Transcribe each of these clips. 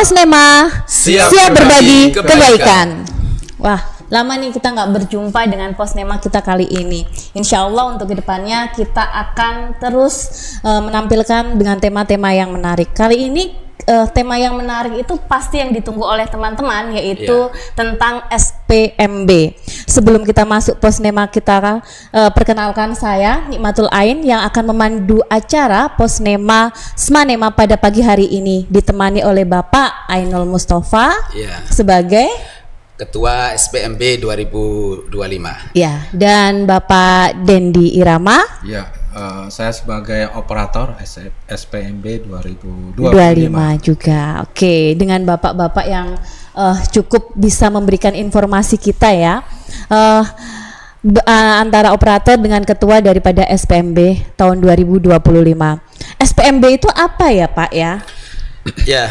Posnema siap berbagi kebaikan. Wah, lama nih kita nggak berjumpa dengan Posnema kita kali ini. Insya Allah untuk kedepannya kita akan terus menampilkan dengan tema-tema yang menarik. Kali ini tema yang menarik itu pasti yang ditunggu oleh teman-teman, yaitu tentang SPMB. Sebelum kita masuk Posnema, kita perkenalkan saya Nikmatul Ain yang akan memandu acara Posnema Smanema pada pagi hari ini, ditemani oleh Bapak Ainul Mustafa sebagai Ketua SPMB 2025. Ya, dan Bapak Dendi Irama. Ya, saya sebagai operator SPMB 2025 juga. Oke, dengan bapak-bapak yang cukup bisa memberikan informasi kita ya. Antara operator dengan ketua daripada SPMB tahun 2025. SPMB itu apa ya, Pak ya? Ya,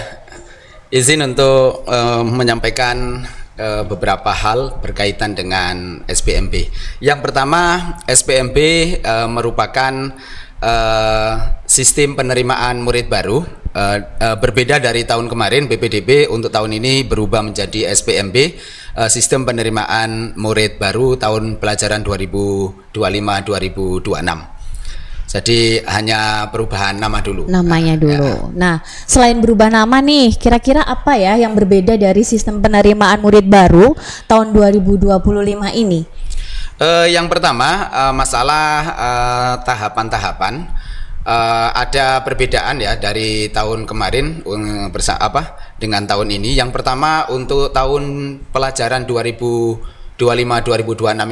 izin untuk menyampaikan beberapa hal berkaitan dengan SPMB. Yang pertama, SPMB merupakan sistem penerimaan murid baru. Berbeda dari tahun kemarin, BPDB untuk tahun ini berubah menjadi SPMB, sistem penerimaan murid baru tahun pelajaran 2025-2026. Jadi hanya perubahan nama dulu. Namanya dulu. Nah, selain berubah nama nih, kira-kira apa ya yang berbeda dari sistem penerimaan murid baru tahun 2025 ini? Yang pertama, masalah tahapan-tahapan. Ada perbedaan ya dari tahun kemarin dengan tahun ini. Yang pertama, untuk tahun pelajaran 2025-2026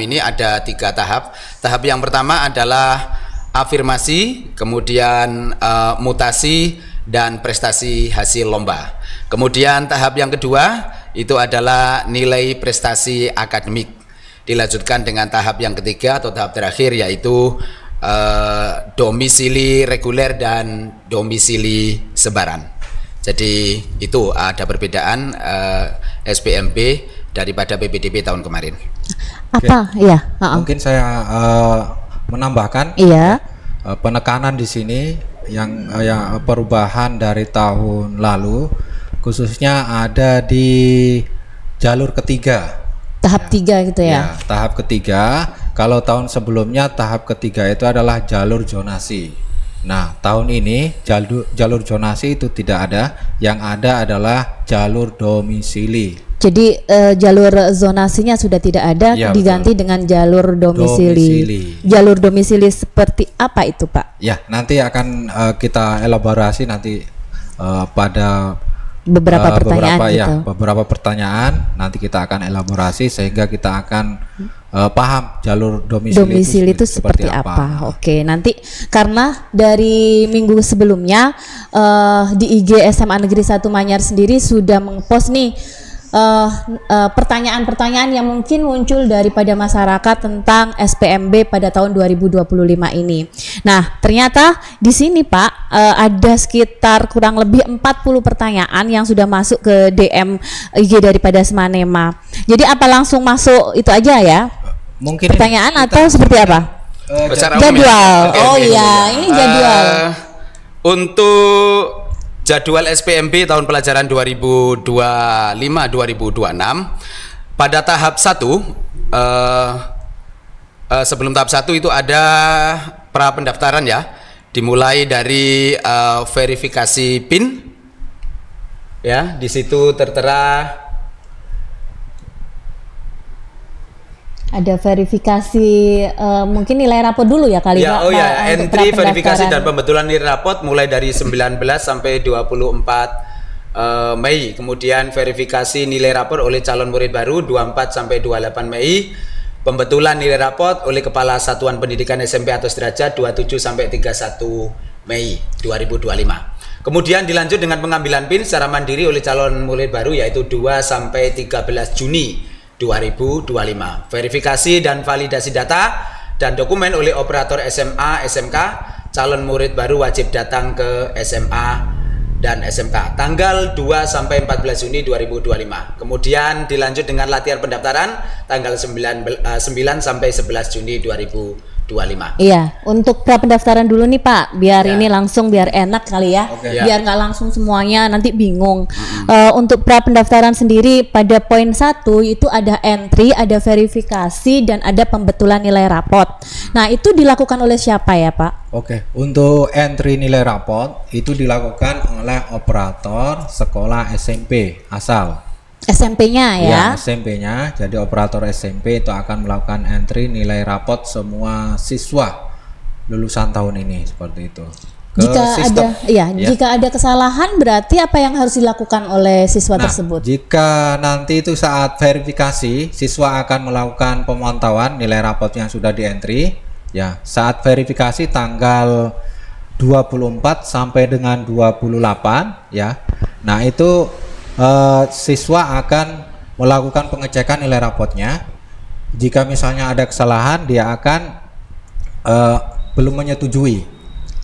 ini ada 3 tahap. Tahap yang pertama adalah afirmasi, kemudian mutasi, dan prestasi hasil lomba. Kemudian tahap yang kedua itu adalah nilai prestasi akademik. Dilanjutkan dengan tahap yang ketiga atau tahap terakhir, yaitu domisili reguler dan domisili sebaran. Jadi itu ada perbedaan SPMB daripada BPDB tahun kemarin. Apa? Ya. Mungkin saya menambahkan penekanan di sini yang perubahan dari tahun lalu, khususnya ada di jalur ketiga, tahap 3 gitu ya. Tahap ketiga. Kalau tahun sebelumnya tahap ketiga itu adalah jalur zonasi. Nah, tahun ini jalur zonasi itu tidak ada, yang ada adalah jalur domisili. Jadi jalur zonasinya sudah tidak ada, diganti dengan jalur domisili. Jalur domisili seperti apa itu, Pak? Ya, nanti akan kita elaborasi nanti pada beberapa pertanyaan nanti kita akan elaborasi sehingga kita akan paham jalur domisili itu seperti apa. Oke, nanti karena dari minggu sebelumnya di IG SMA Negeri 1 Manyar sendiri sudah mengpost nih pertanyaan-pertanyaan yang mungkin muncul daripada masyarakat tentang SPMB pada tahun 2025 ini. Nah, ternyata di sini Pak ada sekitar kurang lebih 40 pertanyaan yang sudah masuk ke DM IG daripada Smanema. Jadi apa langsung masuk itu aja ya? Mungkin pertanyaan atau seperti apa? Jadwal. Ini jadwal. Untuk jadwal SPMB tahun pelajaran 2025-2026 pada tahap 1, sebelum tahap 1 itu ada pra pendaftaran ya, dimulai dari verifikasi PIN ya, di situ tertera ada verifikasi mungkin nilai rapot dulu ya kali ya. Entry, verifikasi dan pembetulan nilai rapot mulai dari 19 sampai 24 Mei. Kemudian verifikasi nilai rapot oleh calon murid baru 24 sampai 28 Mei. Pembetulan nilai rapot oleh Kepala Satuan Pendidikan SMP atau sederajat 27 sampai 31 Mei 2025. Kemudian dilanjut dengan pengambilan PIN secara mandiri oleh calon murid baru yaitu 2 sampai 13 Juni 2025. Verifikasi dan validasi data dan dokumen oleh operator SMA, SMK. Calon murid baru wajib datang ke SMA dan SMK tanggal 2 sampai 14 Juni 2025. Kemudian dilanjut dengan latihan pendaftaran tanggal 9 sampai 11 Juni 2025. Iya, untuk pra pendaftaran dulu nih Pak, biar ini langsung biar enak kali ya, biar nggak langsung semuanya nanti bingung. Untuk pra pendaftaran sendiri pada poin 1 itu ada entry, ada verifikasi dan ada pembetulan nilai rapot. Nah itu dilakukan oleh siapa ya Pak? Oke, untuk entry nilai rapot itu dilakukan oleh operator sekolah SMP asal. SMP-nya ya? Ya, SMP-nya. Jadi operator SMP itu akan melakukan entry nilai rapot semua siswa lulusan tahun ini seperti itu. Jika ada kesalahan berarti apa yang harus dilakukan oleh siswa tersebut? Jika nanti itu saat verifikasi, siswa akan melakukan pemantauan nilai rapot yang sudah di entry. Ya, saat verifikasi tanggal 24 sampai dengan 28 ya. Nah, itu siswa akan melakukan pengecekan nilai rapotnya. Jika misalnya ada kesalahan, dia akan belum menyetujui,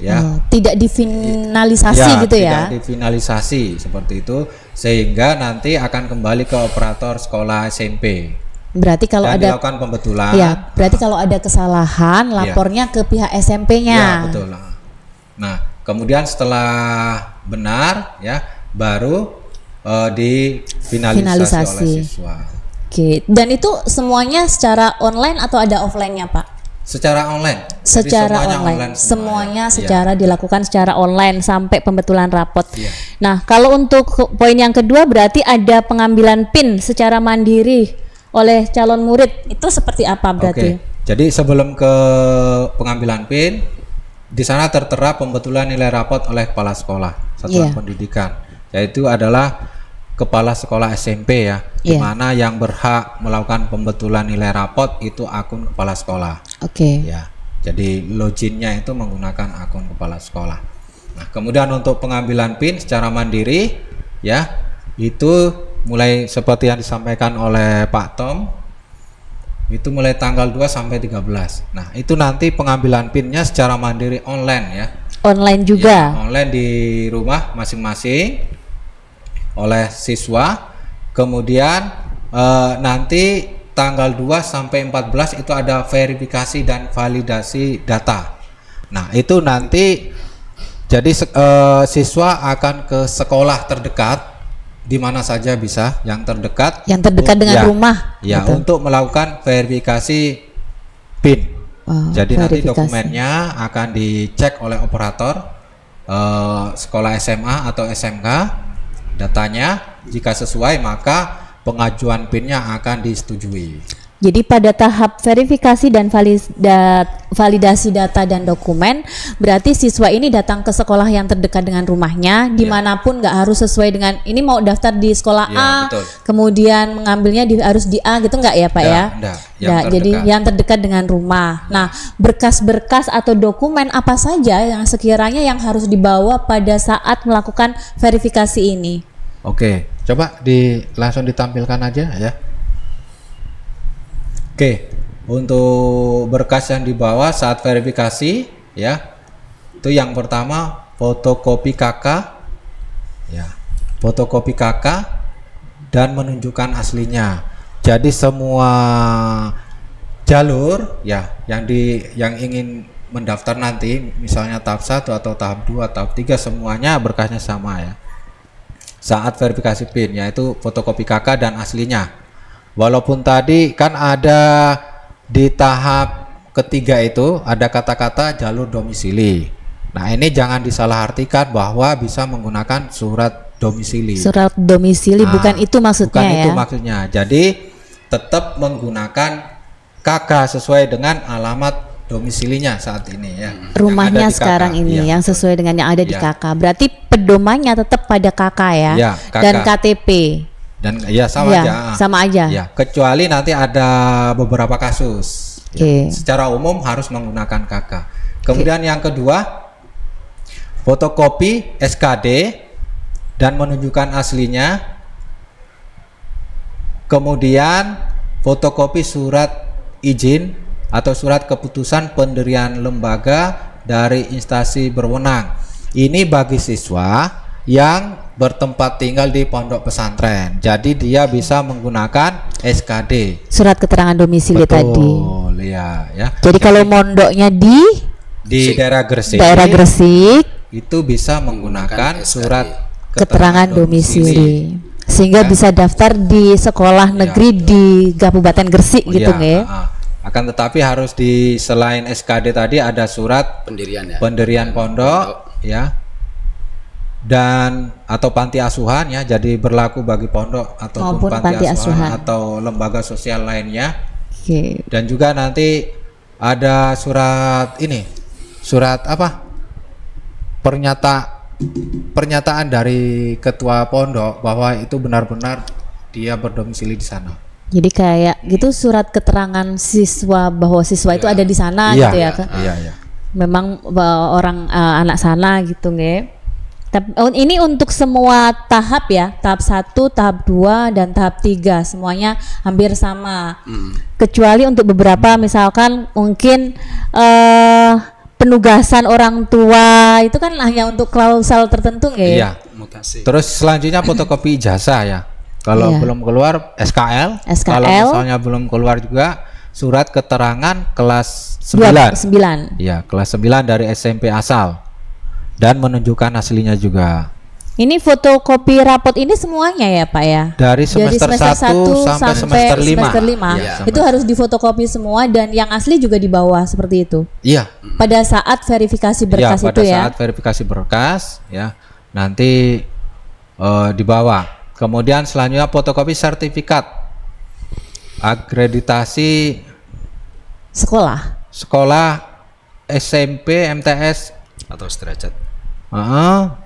ya. Tidak difinalisasi gitu ya? Tidak difinalisasi seperti itu, sehingga nanti akan kembali ke operator sekolah SMP. Berarti kalau ada dilakukan pembetulan. Ya, berarti kalau ada kesalahan, lapornya ke pihak SMP-nya. Ya, betul. Nah, kemudian setelah benar, ya, baru difinalisasi oleh siswa. Oke, dan itu semuanya secara online atau ada offline-nya Pak? Secara online. Secara online. Semuanya secara dilakukan secara online sampai pembetulan rapot. Nah, kalau untuk poin yang kedua berarti ada pengambilan PIN secara mandiri oleh calon murid. Itu seperti apa berarti? Jadi sebelum ke pengambilan PIN, di sana tertera pembetulan nilai rapot oleh kepala sekolah satuan pendidikan. Yaitu adalah kepala sekolah SMP ya, di mana yang berhak melakukan pembetulan nilai rapot itu akun kepala sekolah. Ya, jadi loginnya itu menggunakan akun kepala sekolah. Nah, kemudian untuk pengambilan PIN secara mandiri, ya, itu mulai seperti yang disampaikan oleh Pak Tom, itu mulai tanggal 2 sampai 13. Nah, itu nanti pengambilan PIN-nya secara mandiri online ya. Online juga. Ya, online di rumah masing-masing oleh siswa. Kemudian nanti tanggal 2 sampai 14 itu ada verifikasi dan validasi data. Nah, itu nanti jadi siswa akan ke sekolah terdekat di mana saja bisa, yang terdekat dengan rumah ya, gitu. Untuk melakukan verifikasi PIN. Jadi nanti dokumennya akan dicek oleh operator sekolah SMA atau SMK. Datanya jika sesuai maka pengajuan PIN-nya akan disetujui. Jadi pada tahap verifikasi dan validasi data dan dokumen, berarti siswa ini datang ke sekolah yang terdekat dengan rumahnya, dimanapun, nggak harus sesuai dengan ini mau daftar di sekolah A, betul. Kemudian mengambilnya harus di A gitu, nggak ya Pak ya? Jadi yang terdekat dengan rumah. Nah, berkas-berkas atau dokumen apa saja yang sekiranya yang harus dibawa pada saat melakukan verifikasi ini? Oke, coba langsung ditampilkan aja ya. Oke, untuk berkas yang dibawa saat verifikasi ya, itu yang pertama fotokopi KK ya, fotokopi KK dan menunjukkan aslinya. Jadi semua jalur ya yang ingin mendaftar nanti, misalnya tahap 1 atau tahap 2, tahap 3, semuanya berkasnya sama ya. Saat verifikasi PIN yaitu fotokopi KK dan aslinya. Walaupun tadi kan ada di tahap ketiga itu ada kata-kata jalur domisili. Nah, ini jangan disalahartikan bahwa bisa menggunakan surat domisili. Surat domisili bukan itu maksudnya bukan itu maksudnya. Jadi tetap menggunakan KK sesuai dengan alamat domisilinya saat ini ya. Rumahnya sekarang ini yang sesuai dengan yang ada di KK. Berarti pedomannya tetap pada KK ya, KK. Dan KTP. Dan ya sama aja. Ya, kecuali nanti ada beberapa kasus. Ya, secara umum harus menggunakan KK. Kemudian yang kedua, fotokopi SKD dan menunjukkan aslinya. Kemudian fotokopi surat izin atau surat keputusan pendirian lembaga dari instansi berwenang. Ini bagi siswa yang bertempat tinggal di pondok pesantren. Jadi dia bisa menggunakan SKD. Surat keterangan domisili tadi. Iya, ya. Jadi kalau mondoknya di daerah Gresik, itu bisa menggunakan surat keterangan domisili, sehingga bisa daftar di sekolah negeri di Kabupaten Gresik gitu nggak? Akan tetapi harus selain SKD tadi ada surat pendirian pondok ya, dan atau panti asuhan ya, jadi berlaku bagi pondok ataupun panti asuhan atau lembaga sosial lainnya. Dan juga nanti ada surat apa, pernyataan dari ketua pondok bahwa itu benar-benar dia berdomisili di sana. Jadi kayak gitu surat keterangan siswa bahwa siswa itu ada di sana gitu ya kan? Iya. Memang orang anak sana gitu nggak? Tapi ini untuk semua tahap ya, tahap 1, tahap 2 dan tahap 3 semuanya hampir sama. Kecuali untuk beberapa misalkan mungkin penugasan orang tua itu kan hanya untuk klausul tertentu nggak ya? Iya, mutasi. Terus selanjutnya fotokopi ijazah ya. Kalau belum keluar SKL. Kalau misalnya belum keluar juga surat keterangan kelas 9. Iya, kelas 9 dari SMP asal. Dan menunjukkan aslinya juga. Ini fotokopi rapot ini semuanya ya Pak ya? Dari semester 1 sampai semester 5. Ya, itu harus difotokopi semua dan yang asli juga di bawah seperti itu. Iya. Pada saat verifikasi berkas itu ya. Pada saat verifikasi berkas ya, nanti dibawa. Kemudian selanjutnya fotokopi sertifikat akreditasi sekolah SMP, MTS atau sederajat.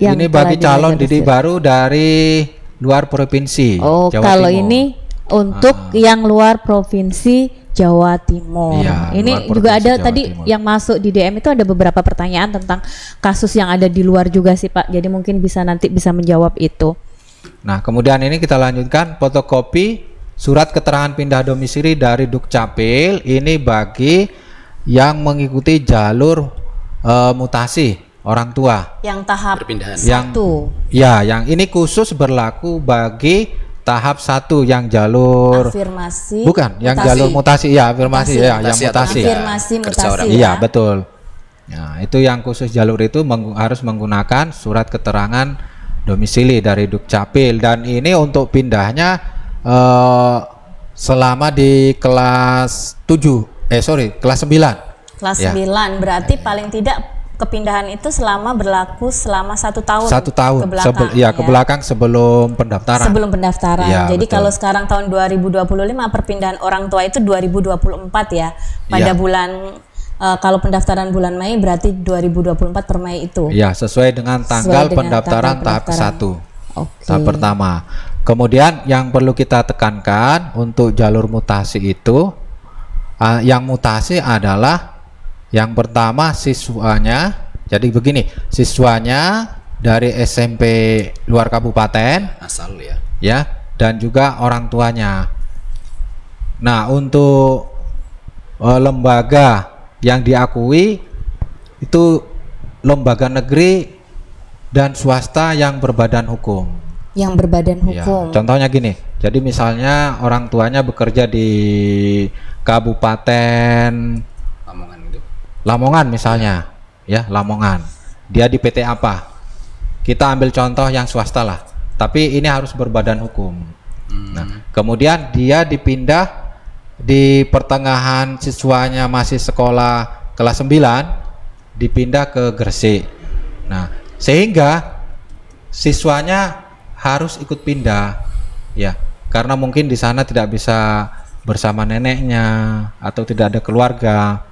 Ini bagi calon didik baru dari luar provinsi. Jawa kalau Timur. Ini untuk yang luar provinsi Jawa Timur. Ya, ini juga ada Jawa tadi Timur. Yang masuk di DM itu ada beberapa pertanyaan tentang kasus yang ada di luar juga sih Pak. Jadi mungkin nanti bisa menjawab itu. Nah, kemudian ini kita lanjutkan fotokopi surat keterangan pindah domisili dari Dukcapil. Ini bagi yang mengikuti jalur mutasi orang tua. Yang tahap perpindahan. Yang ini khusus berlaku bagi tahap 1 yang jalur afirmasi. Bukan, yang jalur mutasi ya, afirmasi ya, yang mutasi. Afirmasi mutasi. Iya, betul. Nah, itu yang khusus jalur itu harus menggunakan surat keterangan domisili dari Dukcapil, dan ini untuk pindahnya selama di kelas 9. Kelas 9 berarti paling tidak kepindahan itu berlaku selama 1 tahun. 1 tahun ke belakang sebelum pendaftaran. Jadi betul. Kalau sekarang tahun 2025 perpindahan orang tua itu 2024 ya. Pada bulan kalau pendaftaran bulan Mei berarti 2024 per Mei itu. Ya, sesuai dengan tanggal pendaftaran tahap ke-1. Tahap pertama. Kemudian yang perlu kita tekankan untuk jalur mutasi itu, yang mutasi adalah yang pertama siswanya. Jadi begini, siswanya dari SMP luar kabupaten asal ya, dan juga orang tuanya. Nah, untuk lembaga yang diakui itu lembaga negeri dan swasta yang berbadan hukum. Yang berbadan hukum. Ya, contohnya gini. Jadi misalnya orang tuanya bekerja di Kabupaten Lamongan misalnya, ya Lamongan. Dia di PT apa? Kita ambil contoh yang swasta lah. Tapi ini harus berbadan hukum. Nah, kemudian dia dipindah di pertengahan siswanya masih sekolah kelas 9, dipindah ke Gresik. Nah, sehingga siswanya harus ikut pindah, ya, karena mungkin di sana tidak bisa bersama neneknya atau tidak ada keluarga,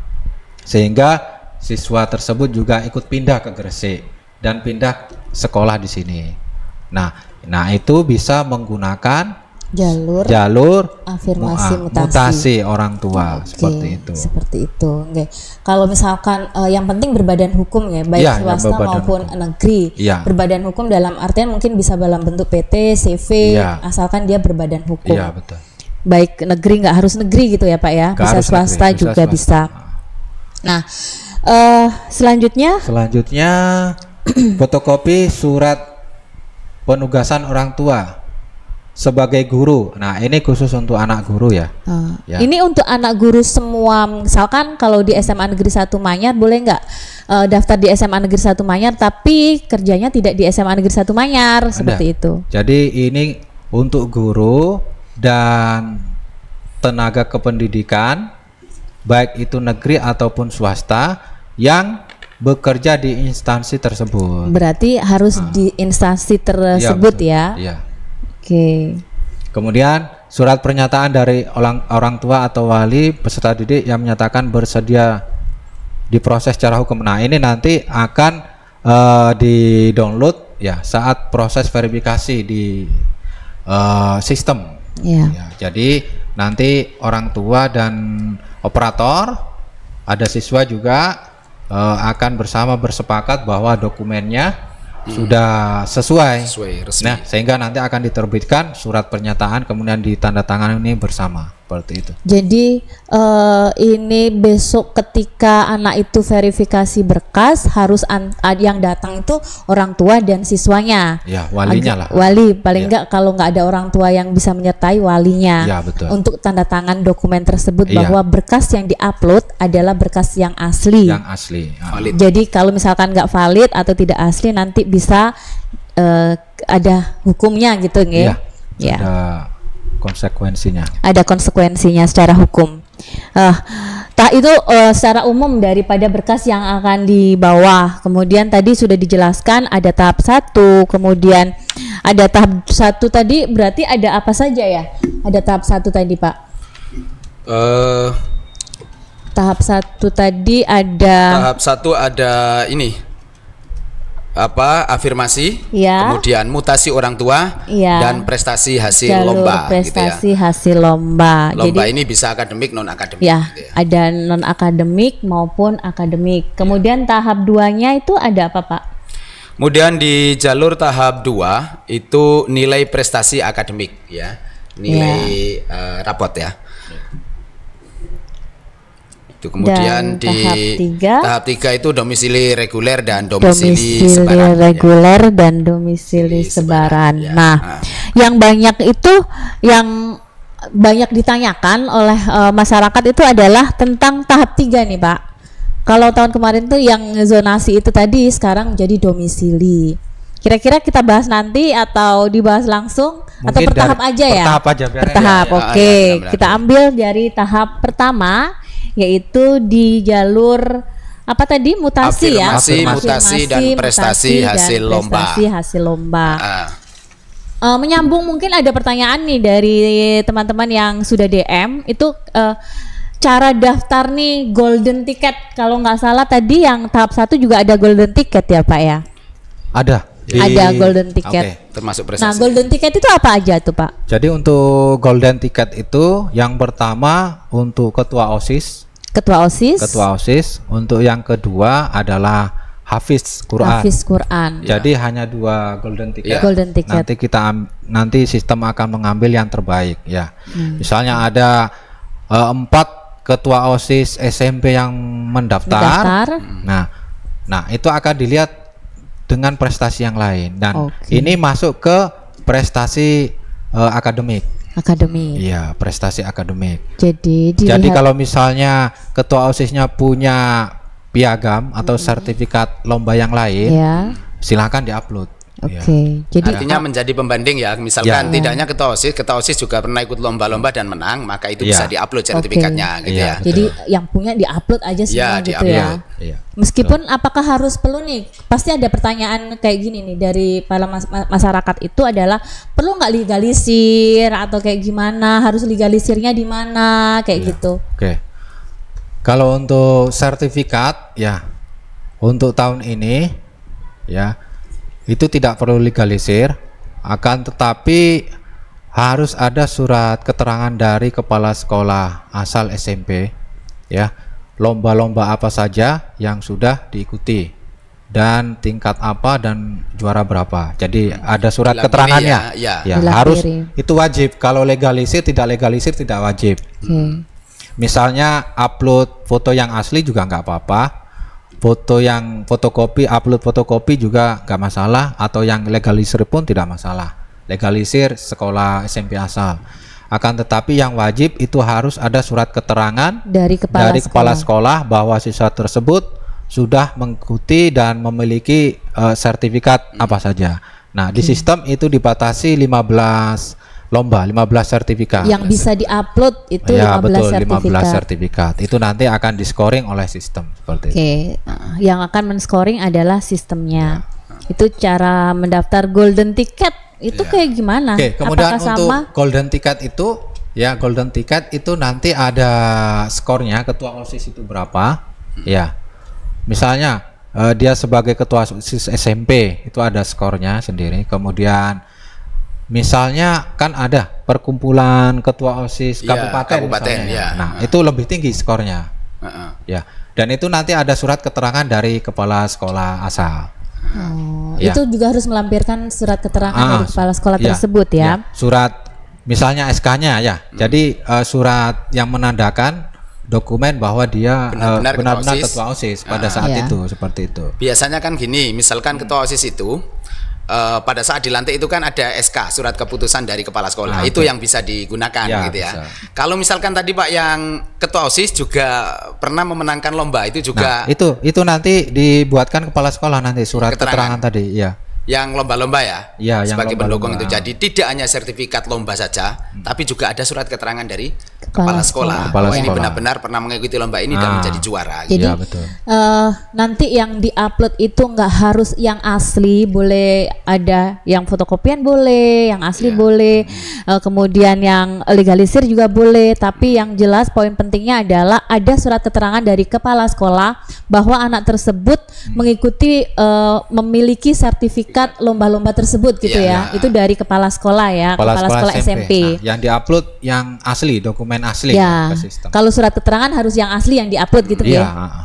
sehingga siswa tersebut juga ikut pindah ke Gresik dan pindah sekolah di sini. Nah itu bisa menggunakan jalur afirmasi mutasi orang tua. Seperti itu. Okay. Kalau misalkan yang penting berbadan hukum ya, baik swasta maupun negeri. Berbadan hukum dalam artian mungkin bisa dalam bentuk PT, CV, asalkan dia berbadan hukum. Betul. Baik negeri, nggak harus negeri gitu ya Pak ya, bisa swasta negeri, juga bisa. Nah, selanjutnya fotokopi surat penugasan orang tua sebagai guru. Nah, ini khusus untuk anak guru ya. Ya. Ini untuk anak guru semua. Misalkan kalau di SMA Negeri 1 Manyar boleh nggak daftar di SMA Negeri 1 Manyar tapi kerjanya tidak di SMA Negeri 1 Manyar, seperti itu. Jadi ini untuk guru dan tenaga kependidikan baik itu negeri ataupun swasta yang bekerja di instansi tersebut. Berarti harus di instansi tersebut ya. Iya. Oke. Kemudian surat pernyataan dari orang tua atau wali peserta didik yang menyatakan bersedia diproses secara hukum. Nah, ini nanti akan di-download ya saat proses verifikasi di sistem. Ya, jadi nanti orang tua dan operator, ada siswa juga akan bersama bersepakat bahwa dokumennya sudah sesuai resmi. Nah, sehingga nanti akan diterbitkan surat pernyataan kemudian ditandatangani bersama seperti itu. Jadi ini besok ketika anak itu verifikasi berkas harus yang datang itu orang tua dan siswanya. Ya, walinya lah. Wali paling enggak kalau nggak ada orang tua yang bisa menyertai walinya. Ya, betul. Untuk tanda tangan dokumen tersebut bahwa berkas yang diupload adalah berkas yang asli. Yang asli. Valid. Jadi kalau misalkan nggak valid atau tidak asli nanti bisa ada hukumnya gitu nggih. Ya. Ada konsekuensinya. Ada konsekuensinya secara hukum. Itu secara umum daripada berkas yang akan dibawa. Kemudian tadi sudah dijelaskan ada tahap 1, kemudian ada tahap 1 tadi berarti ada apa saja ya? Ada tahap 1 tadi, Pak. Tahap 1 tadi ada. Tahap 1 ada ini. Afirmasi, kemudian mutasi orang tua, dan prestasi hasil lomba. Prestasi hasil lomba. Lomba jadi, ini bisa akademik, non akademik. Ya, gitu ya. Ada non akademik maupun akademik. Kemudian tahap 2-nya itu ada apa, Pak? Kemudian di jalur tahap 2 itu nilai prestasi akademik, ya, nilai rapot ya. Itu kemudian dan di tahap 3 itu domisili reguler dan domisili sebaran. Reguler dan domisili sebaran. Ya. Nah, yang banyak itu yang banyak ditanyakan oleh masyarakat itu adalah tentang tahap 3 nih, Pak. Kalau tahun kemarin tuh yang zonasi itu tadi sekarang jadi domisili. Kira-kira kita bahas nanti atau dibahas langsung? Mungkin atau bertahap aja ya? Bertahap aja. Bertahap, oke. Kita ambil dari tahap pertama yaitu di jalur apa tadi mutasi mutasi dan prestasi hasil lomba. Menyambung mungkin ada pertanyaan nih dari teman-teman yang sudah DM itu cara daftar nih golden ticket kalau nggak salah tadi yang tahap 1 juga ada golden ticket ya Pak ya? Ada golden ticket. Termasuk prestasi. Nah, golden ticket itu apa aja tuh Pak? Jadi untuk golden ticket itu yang pertama untuk ketua OSIS. Ketua OSIS. Untuk yang kedua adalah Hafiz Quran. Jadi hanya 2 golden ticket. Golden ticket. Nanti sistem akan mengambil yang terbaik ya. Misalnya ada 4 ketua OSIS SMP yang mendaftar. Nah, itu akan dilihat dengan prestasi yang lain dan ini masuk ke prestasi akademik. Iya, prestasi akademik. Jadi kalau misalnya ketua OSIS-nya punya piagam atau sertifikat lomba yang lain, silakan diupload. Jadi artinya menjadi pembanding ya. Misalkan tidaknya ketua OSIS juga pernah ikut lomba-lomba dan menang, maka itu bisa diupload sertifikatnya gitu ya. Jadi yang punya diupload aja semua gitu ya. Meskipun apakah harus perlu nih? Pasti ada pertanyaan kayak gini nih dari para masyarakat itu adalah perlu nggak legalisir atau kayak gimana? Harus legalisirnya di mana kayak gitu? Kalau untuk sertifikat ya untuk tahun ini ya itu tidak perlu legalisir, akan tetapi harus ada surat keterangan dari kepala sekolah asal SMP ya, lomba-lomba apa saja yang sudah diikuti dan tingkat apa dan juara berapa. Jadi ada surat keterangannya ya harus, itu wajib. Kalau legalisir tidak wajib. Misalnya upload foto yang asli juga nggak apa-apa, foto yang fotokopi, upload fotokopi juga nggak masalah, atau yang legalisir pun tidak masalah. legalisir sekolah SMP asal. Akan tetapi yang wajib itu harus ada surat keterangan dari kepala sekolah bahwa siswa tersebut sudah mengikuti dan memiliki sertifikat apa saja. Nah, di sistem itu dibatasi 15 lomba, 15 sertifikat. Yang bisa diupload itu ya, 15 betul, sertifikat. 15 sertifikat. Itu nanti akan di-scoring oleh sistem seperti itu. Yang akan men-scoring adalah sistemnya. Itu cara mendaftar golden ticket itu kayak gimana? Kemudian apakah untuk sama? golden ticket itu golden ticket itu nanti ada skornya, ketua OSIS itu berapa? Ya. Misalnya dia sebagai ketua OSIS SMP itu ada skornya sendiri. Kemudian misalnya kan ada perkumpulan ketua OSIS kabupaten ya. Nah, itu lebih tinggi skornya. Ya. Dan itu nanti ada surat keterangan dari kepala sekolah asal. Itu juga harus melampirkan surat keterangan dari kepala sekolah tersebut ya. Surat misalnya SK-nya ya. Jadi surat yang menandakan dokumen bahwa dia benar-benar ketua OSIS pada saat itu, seperti itu. Biasanya kan gini, misalkan ketua OSIS itu pada saat dilantik itu kan ada SK, surat keputusan dari kepala sekolah. Itu yang bisa digunakan gitu ya. Kalau misalkan tadi Pak yang ketua OSIS juga pernah memenangkan lomba, itu juga itu nanti dibuatkan kepala sekolah nanti surat keterangan tadi ya. Yang lomba-lomba ya, sebagai pendukung itu. Jadi tidak hanya sertifikat lomba saja, tapi juga ada surat keterangan dari kepala sekolah bahwa ini benar-benar pernah mengikuti lomba ini dan menjadi juara. Jadi betul. Nanti yang diupload itu nggak harus yang asli, boleh ada yang fotokopian boleh, yang asli boleh, kemudian yang legalisir juga boleh. Tapi yang jelas poin pentingnya adalah ada surat keterangan dari kepala sekolah bahwa anak tersebut mengikuti memiliki sertifikat lomba-lomba tersebut gitu ya. Itu dari kepala sekolah ya, kepala sekolah SMP. Nah, yang diupload yang asli, dokumen asli ke sistem. Kalau surat keterangan harus yang asli yang diupload gitu ya.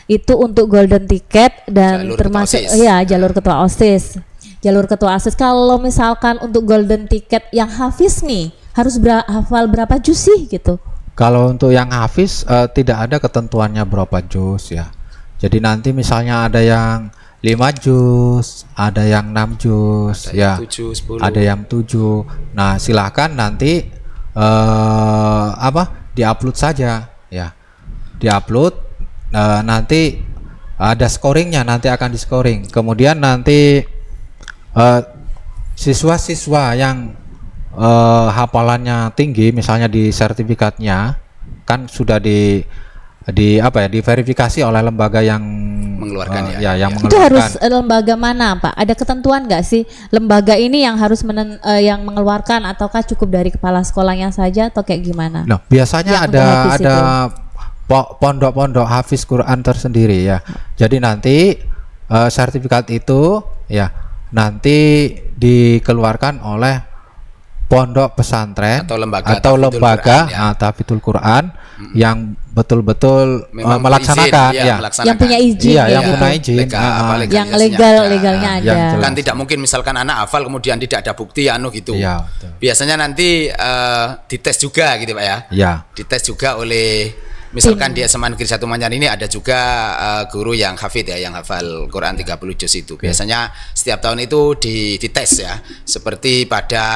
Itu untuk golden ticket dan jalur termasuk jalur ketua OSIS. Jalur ketua OSIS. Kalau misalkan untuk golden ticket yang hafiz nih harus hafal berapa juz sih gitu? Kalau untuk yang hafiz tidak ada ketentuannya berapa juz ya. Jadi nanti misalnya ada yang 5 juz, ada yang 6 juz, ada 7, 10. Ada yang 7. Nah, silakan nanti diupload saja ya. Diupload nanti ada scoringnya, nanti akan di scoring. Kemudian nanti siswa-siswa yang hafalannya tinggi, misalnya di sertifikatnya kan sudah diverifikasi oleh lembaga yang mengeluarkan mengeluarkan. Itu harus lembaga mana Pak? Ada ketentuan nggak sih lembaga ini yang harus yang mengeluarkan ataukah cukup dari kepala sekolahnya saja atau kayak gimana? Nah, biasanya ada pondok-pondok hafiz Quran tersendiri ya. Jadi nanti sertifikat itu ya nanti dikeluarkan oleh pondok pesantren atau lembaga tahfidzul Quran yang betul-betul melaksanakan yang punya izin yang punya izin yang legalnya ada. Kan tidak mungkin misalkan anak hafal kemudian tidak ada bukti gitu. Biasanya nanti dites juga gitu Pak ya. Dites juga oleh misalkan di SMA Negeri 1 Manyar ini ada juga guru yang hafid ya, yang hafal Quran 30 juz itu. Biasanya setiap tahun itu dites ya. Seperti pada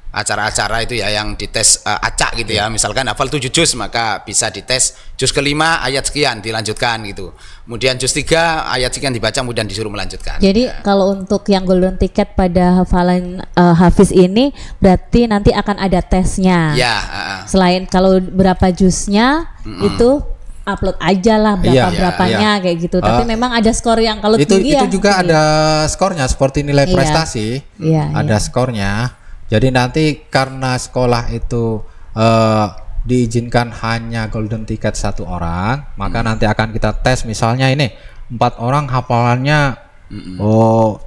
acara-acara itu ya yang dites acak gitu ya, misalkan hafal 7 juz maka bisa dites juz ke-5 ayat sekian dilanjutkan gitu, kemudian juz 3 ayat sekian dibaca kemudian disuruh melanjutkan. Jadi kalau untuk yang golden ticket pada hafalan hafiz ini berarti nanti akan ada tesnya selain kalau berapa juznya itu upload aja lah berapanya kayak gitu. Tapi memang ada skor yang kalau tinggi itu juga ada skornya seperti nilai prestasi ada skornya. Jadi nanti karena sekolah itu diizinkan hanya golden ticket 1 orang, maka nanti akan kita tes misalnya ini 4 orang hafalannya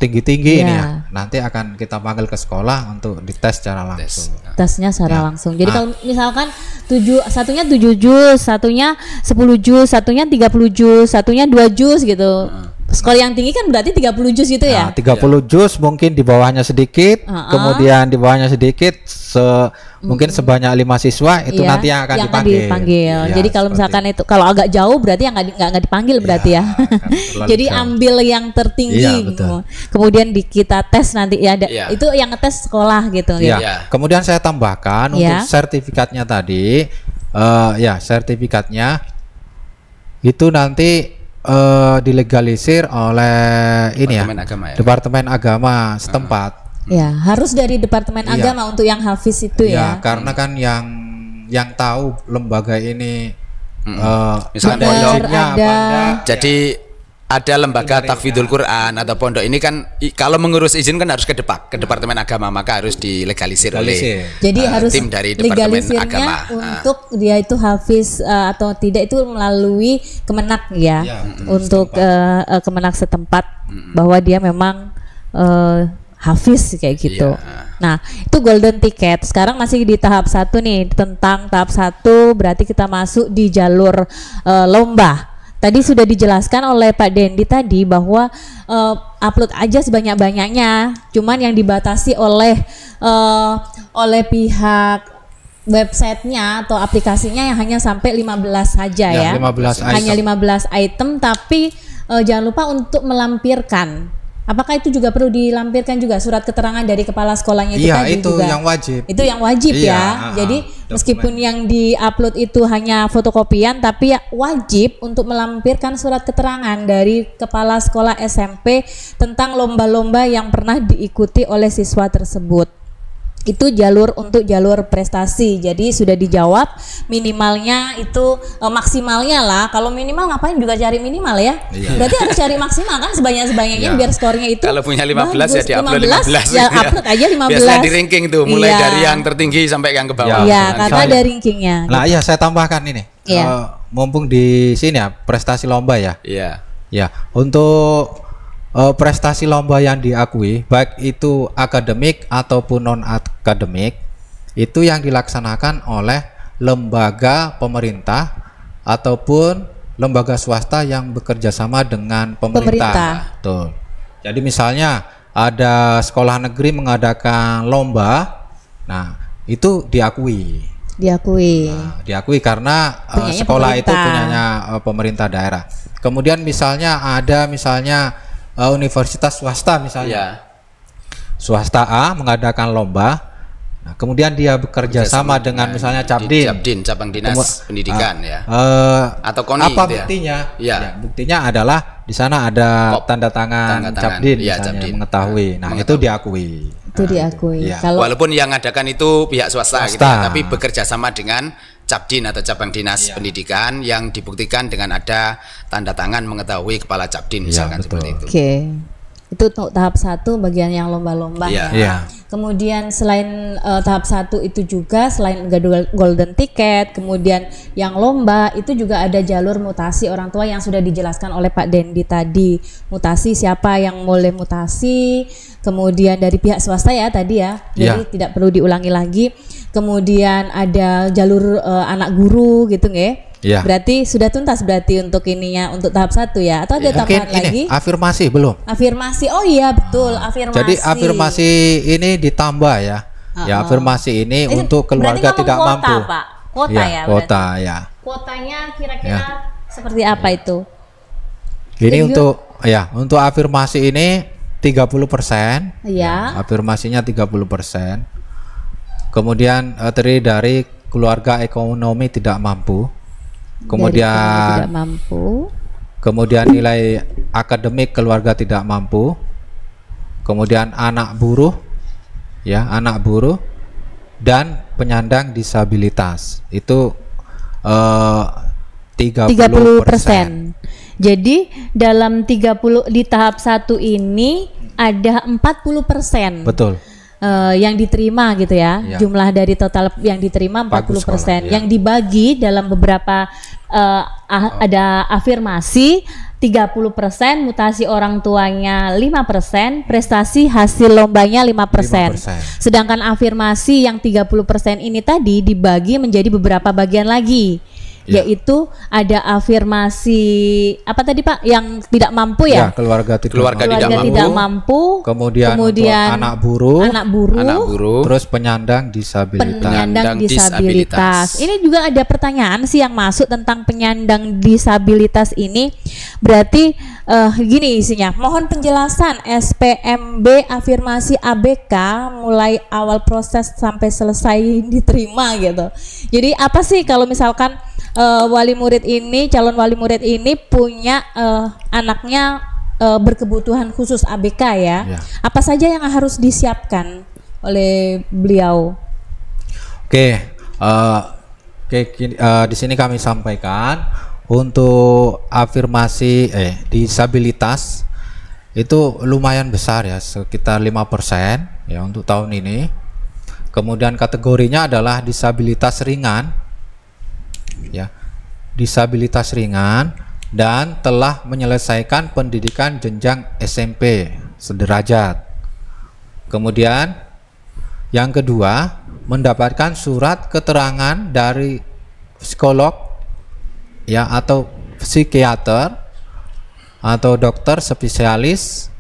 tinggi-tinggi ini ya. Nanti akan kita panggil ke sekolah untuk dites secara langsung. Tesnya secara langsung. Jadi kalau misalkan satunya 7 juz, satunya 10 juz, satunya 30 juz, satunya 2 juz gitu. Sekolah yang tinggi kan berarti 30 juz itu ya? 30 juz, mungkin di bawahnya sedikit, kemudian di bawahnya sedikit, mungkin sebanyak 5 siswa itu nanti yang akan dipanggil. Ya, jadi kalau misalkan itu kalau agak jauh berarti yang nggak dipanggil berarti ya. Jadi ambil yang tertinggi. Kemudian kita tes nanti ya. Itu yang ngetes sekolah gitu. Ya. Kemudian saya tambahkan untuk sertifikatnya tadi, sertifikatnya itu nanti dilegalisir oleh Departemen Agama setempat. Ya, harus dari Departemen Agama untuk yang hafiz itu ya. Karena kan yang tahu lembaga ini misalnya jadi ada lembaga tahfidzul Quran atau pondok ini kan kalau mengurus izin kan harus ke Departemen Agama, maka harus dilegalisir oleh harus tim dari Departemen Agama untuk dia itu hafiz atau tidak itu melalui Kemenak untuk Kemenak setempat bahwa dia memang hafiz kayak gitu. Nah, itu golden ticket. Sekarang masih di tahap 1 nih. Tentang tahap 1 berarti kita masuk di jalur lomba. Tadi sudah dijelaskan oleh Pak Dendi tadi bahwa upload aja sebanyak-banyaknya. Cuman yang dibatasi oleh pihak websitenya atau aplikasinya yang hanya sampai 15 saja ya. 15 hanya 15 item, tapi jangan lupa untuk melampirkan. Apakah itu juga perlu dilampirkan juga surat keterangan dari kepala sekolahnya itu tadi itu juga? yang wajib. Itu yang wajib ya. Jadi meskipun yang di-upload itu hanya fotokopian, tapi ya wajib untuk melampirkan surat keterangan dari kepala sekolah SMP tentang lomba-lomba yang pernah diikuti oleh siswa tersebut. Itu untuk jalur prestasi. Jadi sudah dijawab minimalnya itu maksimalnya lah. Kalau minimal ngapain juga cari minimal ya? Berarti harus cari maksimal kan sebanyak-banyaknya biar skornya itu. Kalau punya 15 ya di-upload 15. Ya upload aja 15. Biasanya di ranking tuh mulai dari yang tertinggi sampai yang ke bawah. Iya, karena ada rankingnya. Nah, saya tambahkan ini. Mumpung di sini ya prestasi lomba ya. Ya, untuk prestasi lomba yang diakui baik itu akademik ataupun non akademik itu yang dilaksanakan oleh lembaga pemerintah ataupun lembaga swasta yang bekerja sama dengan pemerintah. Tuh. Jadi misalnya ada sekolah negeri mengadakan lomba, nah itu diakui. Diakui karena sekolah itu punyanya pemerintah daerah. Kemudian misalnya ada universitas swasta misalnya, swasta A mengadakan lomba, nah, kemudian dia bekerja sama dengan misalnya Cabdin, cabang dinas pendidikan atau KONI. Apa buktinya? Buktinya adalah di sana ada tanda tangan Cabdin misalnya mengetahui. Nah, itu diakui. Walaupun yang ngadakan itu pihak swasta. Gitu ya, tapi bekerja sama dengan Cabdin atau cabang dinas pendidikan yang dibuktikan dengan ada tanda tangan mengetahui kepala Cabdin misalkan seperti itu. Itu untuk tahap 1 bagian yang lomba-lomba Kemudian selain tahap 1 itu juga selain golden ticket, kemudian yang lomba itu juga ada jalur mutasi orang tua yang sudah dijelaskan oleh Pak Dendi tadi. Mutasi siapa yang boleh mutasi, kemudian dari pihak swasta ya tadi ya. Jadi tidak perlu diulangi lagi. Kemudian ada jalur anak guru gitu nggih. Berarti sudah tuntas berarti untuk ininya untuk tahap 1 ya atau ada tambahan lagi? Afirmasi belum? Afirmasi. Oh iya betul, afirmasi. Jadi afirmasi ini ditambah ya. Ya afirmasi ini untuk keluarga tidak mampu. Pak. Kuota ya. Kuota ya. Kuotanya kira-kira seperti apa itu? Ini untuk afirmasi ini 30%. Afirmasinya 30%. Kemudian terdiri dari keluarga ekonomi tidak mampu. Kemudian nilai akademik keluarga tidak mampu. Kemudian anak buruh dan penyandang disabilitas itu 30%. Jadi dalam 30 di tahap 1 ini ada 40%. Betul. Yang diterima gitu ya. Jumlah dari total yang diterima 40%. Yang dibagi dalam beberapa ada afirmasi 30%, mutasi orang tuanya 5%, prestasi hasil lombanya 5%. Sedangkan afirmasi yang 30% ini tadi dibagi menjadi beberapa bagian lagi. yaitu ada afirmasi apa tadi Pak yang tidak mampu ya? Keluarga tidak mampu. Kemudian anak buruh, terus penyandang disabilitas. Ini juga ada pertanyaan sih yang masuk tentang penyandang disabilitas ini. Berarti gini isinya, mohon penjelasan SPMB afirmasi ABK mulai awal proses sampai selesai diterima gitu. Jadi apa sih kalau misalkan calon wali murid ini punya anaknya berkebutuhan khusus ABK ya. Apa saja yang harus disiapkan oleh beliau? Di sini kami sampaikan untuk afirmasi disabilitas itu lumayan besar ya, sekitar 5% ya untuk tahun ini. Kemudian kategorinya adalah disabilitas ringan ya, disabilitas ringan dan telah menyelesaikan pendidikan jenjang SMP sederajat. Kemudian yang kedua, mendapatkan surat keterangan dari psikolog ya atau psikiater atau dokter spesialis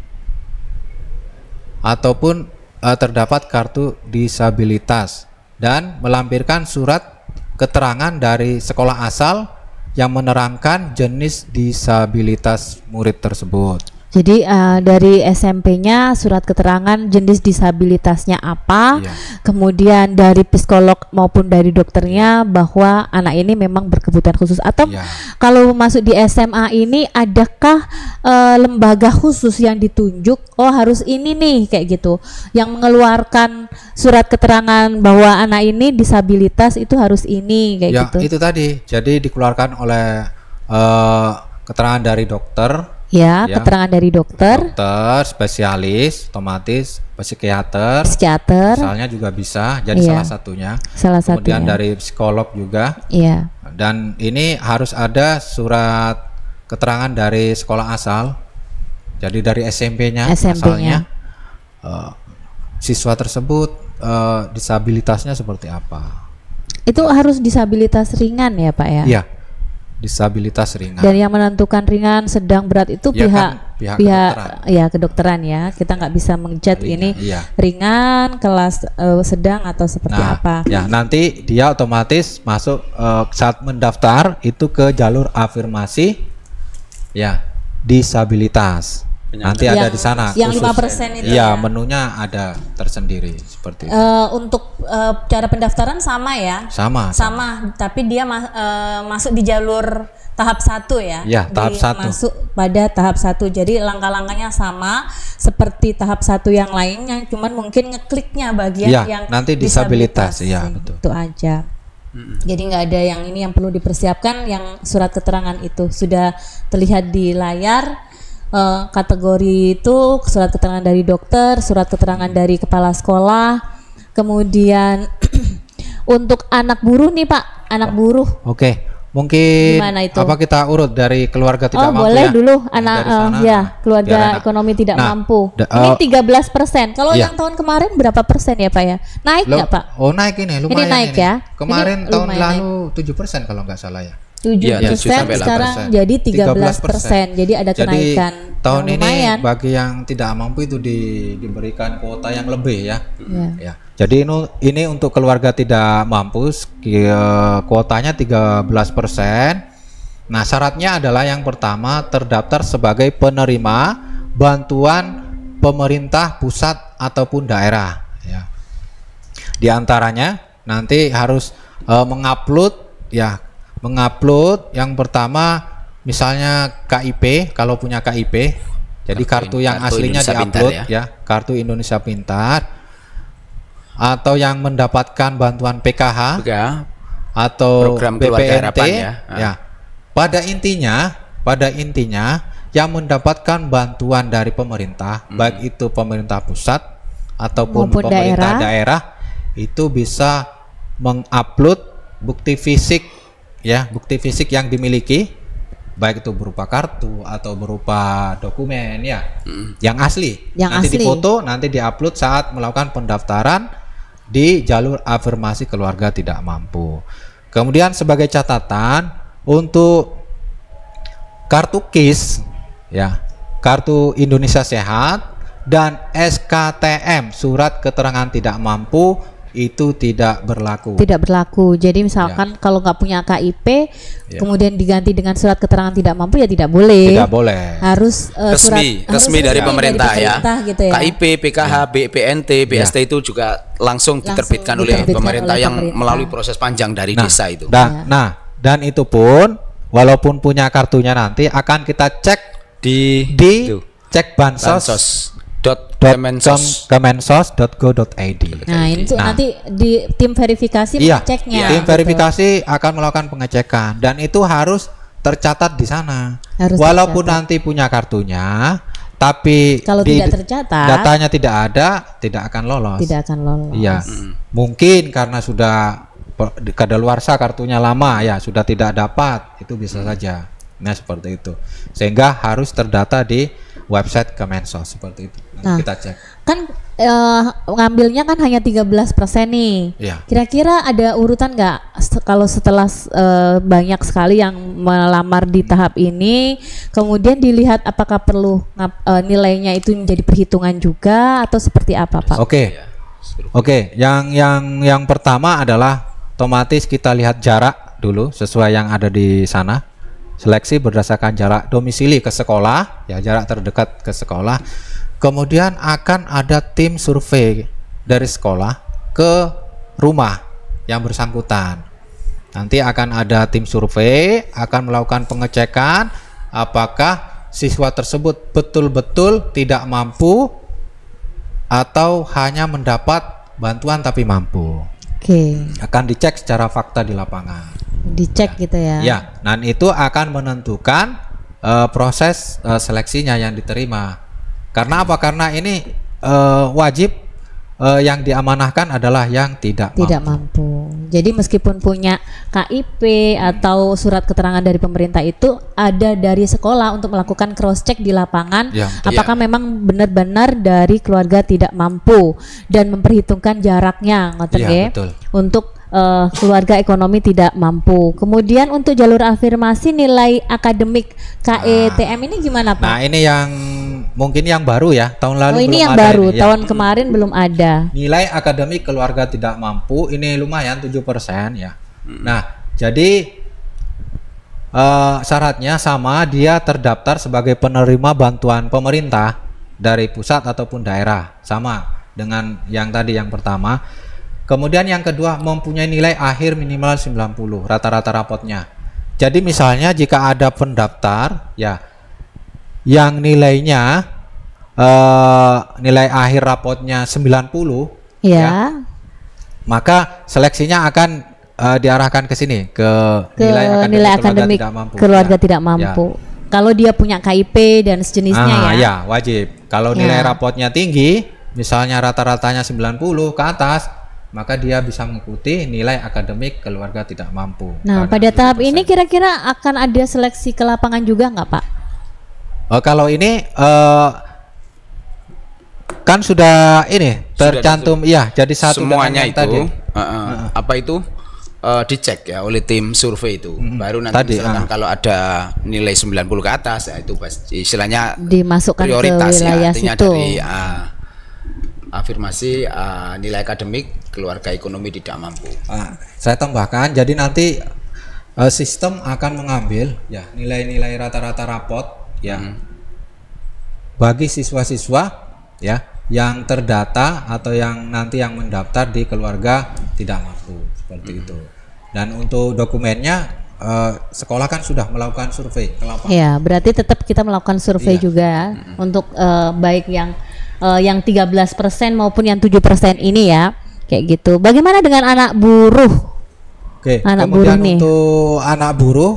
ataupun terdapat kartu disabilitas dan melampirkan surat keterangan dari sekolah asal yang menerangkan jenis disabilitas murid tersebut. Jadi dari SMP-nya surat keterangan jenis disabilitasnya apa, kemudian dari psikolog maupun dari dokternya bahwa anak ini memang berkebutuhan khusus. Atau kalau masuk di SMA ini adakah lembaga khusus yang ditunjuk? Oh harus ini nih kayak gitu, yang mengeluarkan surat keterangan bahwa anak ini disabilitas itu harus ini kayak gitu. Itu tadi, jadi dikeluarkan oleh keterangan dari dokter. Keterangan dari dokter spesialis, otomatis psikiater, misalnya juga bisa jadi salah satunya. Kemudian dari psikolog juga. Dan ini harus ada surat keterangan dari sekolah asal. Jadi dari SMP-nya asalnya siswa tersebut disabilitasnya seperti apa. Itu harus disabilitas ringan ya Pak ya? Iya. Disabilitas ringan. Dan yang menentukan ringan, sedang, berat itu pihak kedokteran. Ya kedokteran ya. Kita nggak bisa menjudge ini ringan, kelas sedang atau seperti apa. Ya nanti dia otomatis masuk saat mendaftar itu ke jalur afirmasi disabilitas. Nanti ada di sana. Yang 5% itu. Menunya ada tersendiri seperti itu. Untuk cara pendaftaran sama ya? Sama. Tapi dia masuk di jalur tahap 1 ya? Tahap 1. Masuk pada tahap 1. Jadi langkah-langkahnya sama seperti tahap 1 yang lainnya, cuman mungkin ngekliknya bagian yang nanti disabilitas. Betul. Itu aja. Jadi nggak ada yang ini yang perlu dipersiapkan, yang surat keterangan itu sudah terlihat di layar. Kategori itu surat keterangan dari dokter, surat keterangan dari kepala sekolah, kemudian untuk anak buruh nih Pak, anak buruh. Mungkin apa kita urut dari keluarga tidak mampu boleh dulu anak keluarga ekonomi tidak mampu. Ini 13%. Kalau yang tahun kemarin berapa persen ya Pak ya? Naik nggak Pak? Naik ini lumayan. Ini naik ya. Kemarin tahun lalu 7% kalau nggak salah ya. 7% sekarang jadi 13%. Jadi ada kenaikan. Tahun ini bagi yang tidak mampu itu diberikan kuota yang lebih ya. Jadi ini untuk keluarga tidak mampu kuotanya 13%. Nah, syaratnya adalah yang pertama terdaftar sebagai penerima bantuan pemerintah pusat ataupun daerah ya. Di antaranya nanti harus mengupload yang pertama misalnya KIP, kalau punya KIP, jadi kartu yang aslinya diupload kartu Indonesia Pintar, atau yang mendapatkan bantuan PKH atau program BPNT Pada intinya yang mendapatkan bantuan dari pemerintah, baik itu pemerintah pusat ataupun pemerintah daerah, itu bisa mengupload bukti fisik yang dimiliki, baik itu berupa kartu atau berupa dokumen yang asli. Nanti difoto, nanti diupload saat melakukan pendaftaran di jalur afirmasi keluarga tidak mampu. Kemudian sebagai catatan untuk kartu KIS ya, kartu Indonesia Sehat dan SKTM, surat keterangan tidak mampu, itu tidak berlaku. Tidak berlaku. Jadi misalkan kalau nggak punya KIP, kemudian diganti dengan surat keterangan tidak mampu, ya tidak boleh. Tidak boleh. Harus resmi dari pemerintah ya. Gitu ya. KIP, PKH, BPNT, BST itu juga langsung diterbitkan oleh pemerintah yang melalui proses panjang dari desa itu. Dan itu pun walaupun punya kartunya nanti akan kita cek di cek kemensos.go.id. Nah, itu nanti di tim verifikasi mengeceknya. Tim verifikasi akan melakukan pengecekan dan itu harus tercatat di sana. Walaupun nanti punya kartunya, tapi kalau tidak tercatat, datanya tidak ada, tidak akan lolos. Tidak akan lolos. Iya. Mungkin karena sudah kadaluarsa kartunya lama ya, sudah tidak dapat, itu bisa saja. Nah, seperti itu. Sehingga harus terdata di website Kemensos seperti itu. Nanti kita cek. Kan ngambilnya kan hanya 13% nih. Iya. Kira-kira ada urutan nggak kalau setelah banyak sekali yang melamar di tahap ini, kemudian dilihat apakah perlu nilainya itu menjadi perhitungan juga atau seperti apa, Pak? Oke. Yang pertama adalah otomatis kita lihat jarak dulu sesuai yang ada di sana. Seleksi berdasarkan jarak domisili ke sekolah, ya, jarak terdekat ke sekolah. Kemudian akan ada tim survei dari sekolah ke rumah yang bersangkutan. Nanti akan ada tim survei akan melakukan pengecekan apakah siswa tersebut betul-betul tidak mampu atau hanya mendapat bantuan tapi mampu. Akan dicek secara fakta di lapangan. Dicek gitu ya. Ya, dan itu akan menentukan proses seleksinya yang diterima. Karena apa? Karena ini wajib yang diamanahkan adalah yang tidak mampu. Jadi meskipun punya KIP atau surat keterangan dari pemerintah, itu ada dari sekolah untuk melakukan cross check di lapangan apakah memang benar-benar dari keluarga tidak mampu dan memperhitungkan jaraknya untuk keluarga ekonomi tidak mampu. Kemudian untuk jalur afirmasi nilai akademik KETM ini gimana, Pak? Nah, ini yang mungkin yang baru ya, tahun lalu ini yang baru, tahun kemarin belum ada. Nilai akademik keluarga tidak mampu ini lumayan 7% ya. Nah, jadi syaratnya sama, dia terdaftar sebagai penerima bantuan pemerintah dari pusat ataupun daerah, sama dengan yang tadi yang pertama. Kemudian yang kedua, mempunyai nilai akhir minimal 90 rata-rata rapotnya. Jadi misalnya jika ada pendaftar ya yang nilainya nilai akhir rapotnya 90 ya, maka seleksinya akan diarahkan ke sini ke nilai akademik keluarga tidak mampu. Kalau dia punya KIP dan sejenisnya ya wajib. Kalau nilai rapotnya tinggi, misalnya rata-ratanya 90 ke atas, maka dia bisa mengikuti nilai akademik keluarga tidak mampu. Nah, pada tahap ini kira-kira akan ada seleksi ke lapangan juga nggak, Pak? Kalau ini kan sudah ini tercantum, ya, jadi satu semuanya itu tadi. Apa itu dicek ya oleh tim survei itu. Baru nanti misalkan kalau ada nilai 90 ke atas, ya itu istilahnya dimasukkan prioritas, ke wilayah artinya situ. dari afirmasi nilai akademik keluarga ekonomi tidak mampu. Saya tambahkan, jadi nanti sistem akan mengambil ya nilai-nilai rata-rata rapot ya bagi siswa-siswa ya yang terdata atau yang nanti yang mendaftar di keluarga tidak mampu seperti itu. Dan untuk dokumennya sekolah kan sudah melakukan survei ke lapangan. Ya, berarti tetap kita melakukan survei juga untuk baik yang 13% maupun yang 7% ini ya, kayak gitu. Bagaimana dengan anak buruh? Anak buruh nih. Untuk anak buruh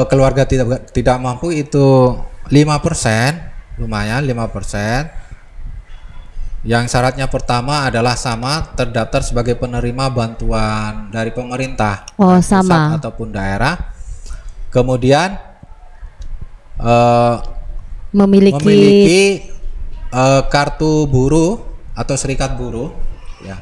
keluarga tidak mampu itu 5%, lumayan 5%. Yang syaratnya pertama adalah sama, terdaftar sebagai penerima bantuan dari pemerintah, sama pusat ataupun daerah. Kemudian memiliki kartu buruh atau serikat buruh ya,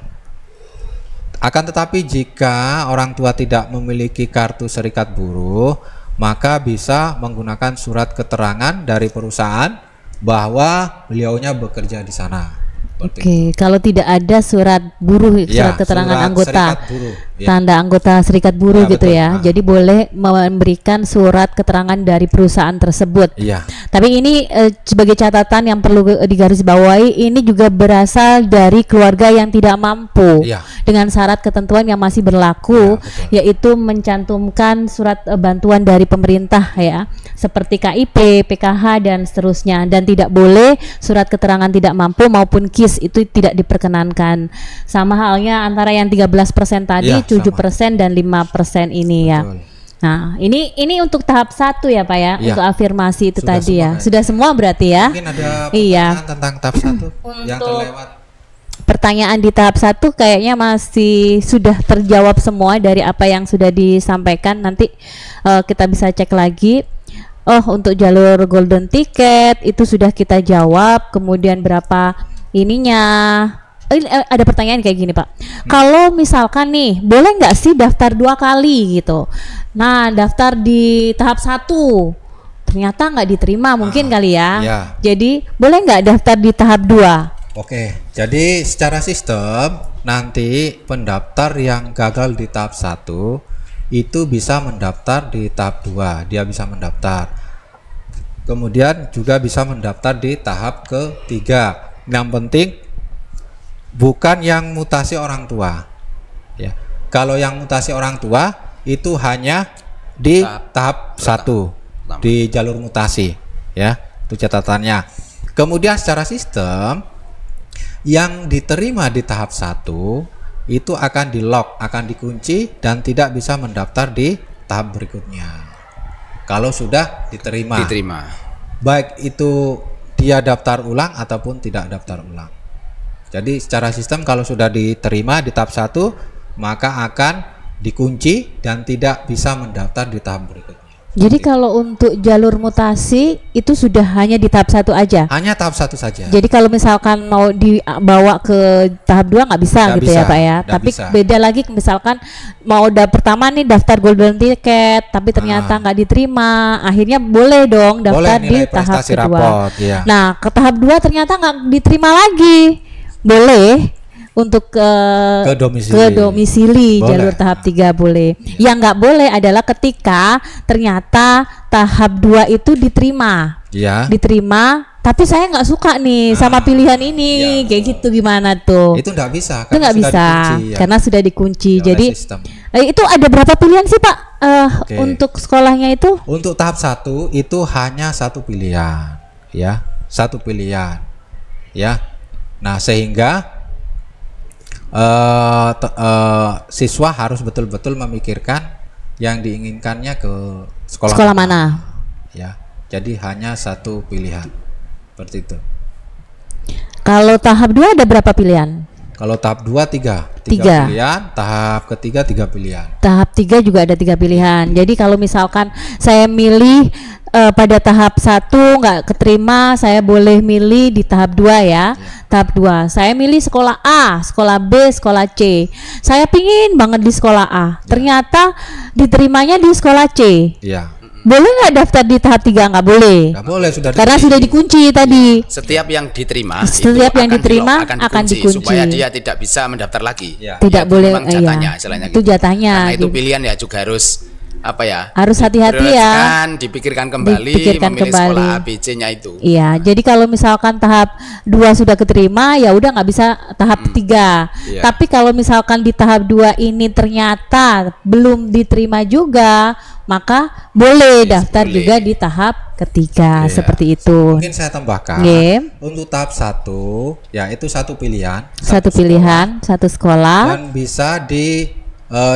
Akan tetapi jika orang tua tidak memiliki kartu serikat buruh, maka bisa menggunakan surat keterangan dari perusahaan bahwa beliaunya bekerja di sana. Oke, kalau tidak ada surat buruh, surat keterangan anggota, tanda anggota serikat buruh gitu betul. Ya. Jadi boleh memberikan surat keterangan dari perusahaan tersebut. Iya. Tapi ini sebagai catatan yang perlu digarisbawahi, ini juga berasal dari keluarga yang tidak mampu dengan syarat ketentuan yang masih berlaku, yaitu mencantumkan surat bantuan dari pemerintah ya, seperti KIP, PKH dan seterusnya, dan tidak boleh surat keterangan tidak mampu maupun KIS itu tidak diperkenankan. Sama halnya antara yang 13% tadi, 7% dan 5% ini ya. Nah, ini untuk tahap 1 ya Pak ya, untuk afirmasi itu sudah tadi ya. Sudah semua berarti ya. Mungkin ada pertanyaan tentang tahap 1 yang terlewat. Pertanyaan di tahap 1 kayaknya masih sudah terjawab semua dari apa yang sudah disampaikan. Nanti kita bisa cek lagi. Untuk jalur golden ticket itu sudah kita jawab. Kemudian berapa ininya? Ada pertanyaan kayak gini Pak. Kalau misalkan nih, boleh nggak sih daftar 2 kali gitu? Nah, daftar di tahap 1 ternyata nggak diterima mungkin kali ya. Jadi boleh nggak daftar di tahap 2? Oke, jadi secara sistem nanti pendaftar yang gagal di tahap 1 itu bisa mendaftar di tahap 2, dia bisa mendaftar. Kemudian juga bisa mendaftar di tahap ketiga. Yang penting bukan yang mutasi orang tua. Ya. Kalau yang mutasi orang tua itu hanya di tahap 1 di jalur mutasi, ya. Itu catatannya. Kemudian secara sistem yang diterima di tahap 1 itu akan di-lock, akan dikunci dan tidak bisa mendaftar di tahap berikutnya. Kalau sudah diterima. Baik itu dia daftar ulang ataupun tidak daftar ulang. Jadi secara sistem kalau sudah diterima di tahap 1 maka akan dikunci dan tidak bisa mendaftar di tahap berikutnya. Jadi kalau untuk jalur mutasi itu sudah hanya di tahap 1 aja? Hanya tahap 1 saja. Jadi kalau misalkan mau dibawa ke tahap 2 nggak bisa gitu ya Pak ya? Tapi beda lagi misalkan mau pertama nih daftar golden ticket tapi ternyata nggak diterima, akhirnya boleh dong daftar di tahap kedua. Nah ke tahap 2 ternyata nggak diterima lagi, boleh untuk ke domisili jalur tahap 3 boleh. Yang nggak boleh adalah ketika ternyata tahap 2 itu diterima. Diterima tapi saya nggak suka nih sama pilihan ini, kayak gitu gimana tuh? Itu nggak bisa. Itu nggak bisa karena sudah dikunci. Jadi itu ada berapa pilihan sih Pak untuk sekolahnya itu? Untuk tahap 1 itu hanya 1 pilihan, ya, 1 pilihan, ya. Nah sehingga siswa harus betul-betul memikirkan yang diinginkannya ke sekolah mana. Ya, jadi hanya 1 pilihan seperti itu. Kalau tahap 2 ada berapa pilihan? Kalau tahap 2 3 pilihan, tahap ketiga 3 pilihan. Tahap 3 juga ada 3 pilihan. Jadi kalau misalkan saya milih pada tahap 1 nggak keterima, saya boleh milih di tahap 2 ya. Tahap 2 saya milih sekolah A, sekolah B, sekolah C. Saya pingin banget di sekolah A, ternyata diterimanya di sekolah C. Boleh nggak daftar di tahap 3? Nggak boleh. Nggak boleh, karena sudah dikunci tadi. Setiap yang diterima akan dikunci supaya dia tidak bisa mendaftar lagi. Tidak boleh. Jatahnya, itu jatahnya. Karena itu pilihan ya juga harus harus hati-hati ya, dipikirkan kembali memilih sekolah A, B, C-nya itu. Iya, jadi kalau misalkan tahap 2 sudah keterima ya udah nggak bisa tahap 3. Tapi kalau misalkan di tahap 2 ini ternyata belum diterima juga, maka boleh daftar juga di tahap ketiga. Seperti itu. Mungkin saya tambahkan untuk tahap 1 ya itu 1 pilihan, satu sekolah dan bisa di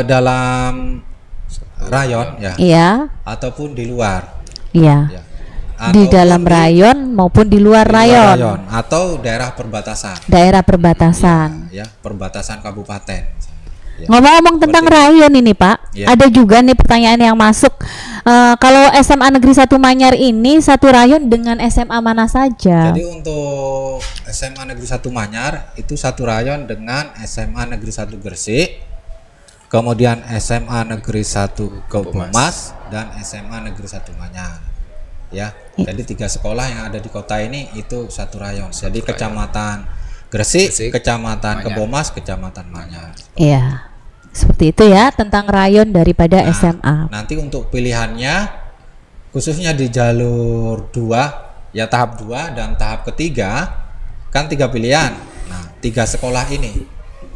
dalam rayon ya, ataupun di luar di dalam rayon maupun di luar rayon atau daerah perbatasan perbatasan kabupaten. Ngomong-ngomong tentang rayon ini Pak, ada juga nih pertanyaan yang masuk. Kalau SMA Negeri 1 Manyar ini satu rayon dengan SMA mana saja? Jadi untuk SMA Negeri 1 Manyar itu satu rayon dengan SMA Negeri 1 Gresik kemudian SMA Negeri 1 Kebomas, dan SMA Negeri 1 Manyar. Ya, jadi 3 sekolah yang ada di kota ini itu satu rayon. Jadi Kecamatan Gresik, Kecamatan Kebomas, Kecamatan Manyar. Iya. Seperti itu ya tentang rayon daripada SMA. Nanti untuk pilihannya khususnya di jalur 2 ya, tahap 2 dan tahap ketiga kan 3 pilihan. Nah, 3 sekolah ini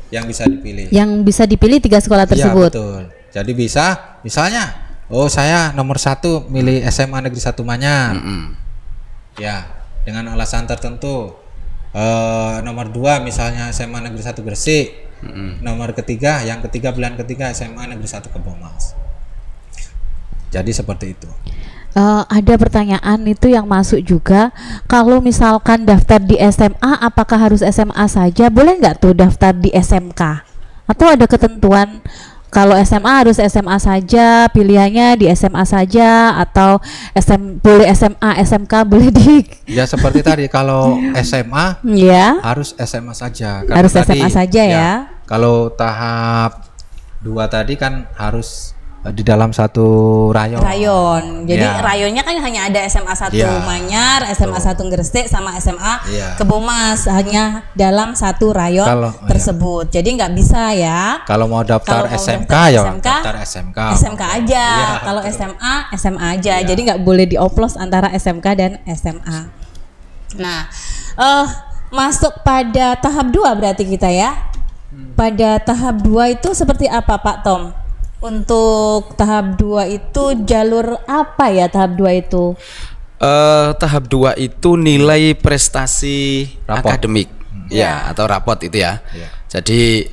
yang bisa dipilih. Yang bisa dipilih 3 sekolah tersebut. Iya, betul. Jadi bisa misalnya, oh saya nomor 1 milih SMA Negeri 1 Manyar. Ya, dengan alasan tertentu. Nomor 2 misalnya SMA Negeri 1 Gresik. Nomor ketiga, yang ketiga pilihan ketiga SMA Negeri 1 Kebomas. Jadi seperti itu. Ada pertanyaan itu yang masuk juga, kalau misalkan daftar di SMA apakah harus SMA saja, boleh nggak tuh daftar di SMK, atau ada ketentuan kalau SMA harus SMA saja, pilihannya di SMA saja, atau boleh SMA SMK boleh di ya seperti tadi, kalau SMA ya harus SMA saja, harus SMA saja ya. Kalau tahap 2 tadi kan harus di dalam satu rayon. Jadi rayonnya kan hanya ada SMA 1 Manyar, SMA 1 Gresik sama SMA Kebomas, hanya dalam satu rayon tersebut. Jadi nggak bisa ya. Kalau mau daftar SMK ya daftar SMK. SMK aja. Kalau SMA SMA aja. Jadi nggak boleh dioplos antara SMK dan SMA. Nah, masuk pada tahap 2 berarti kita ya. Pada tahap 2 itu seperti apa Pak Tom? Untuk tahap 2 itu jalur apa ya tahap 2 itu? Tahap 2 itu nilai prestasi akademik atau rapot itu ya. Jadi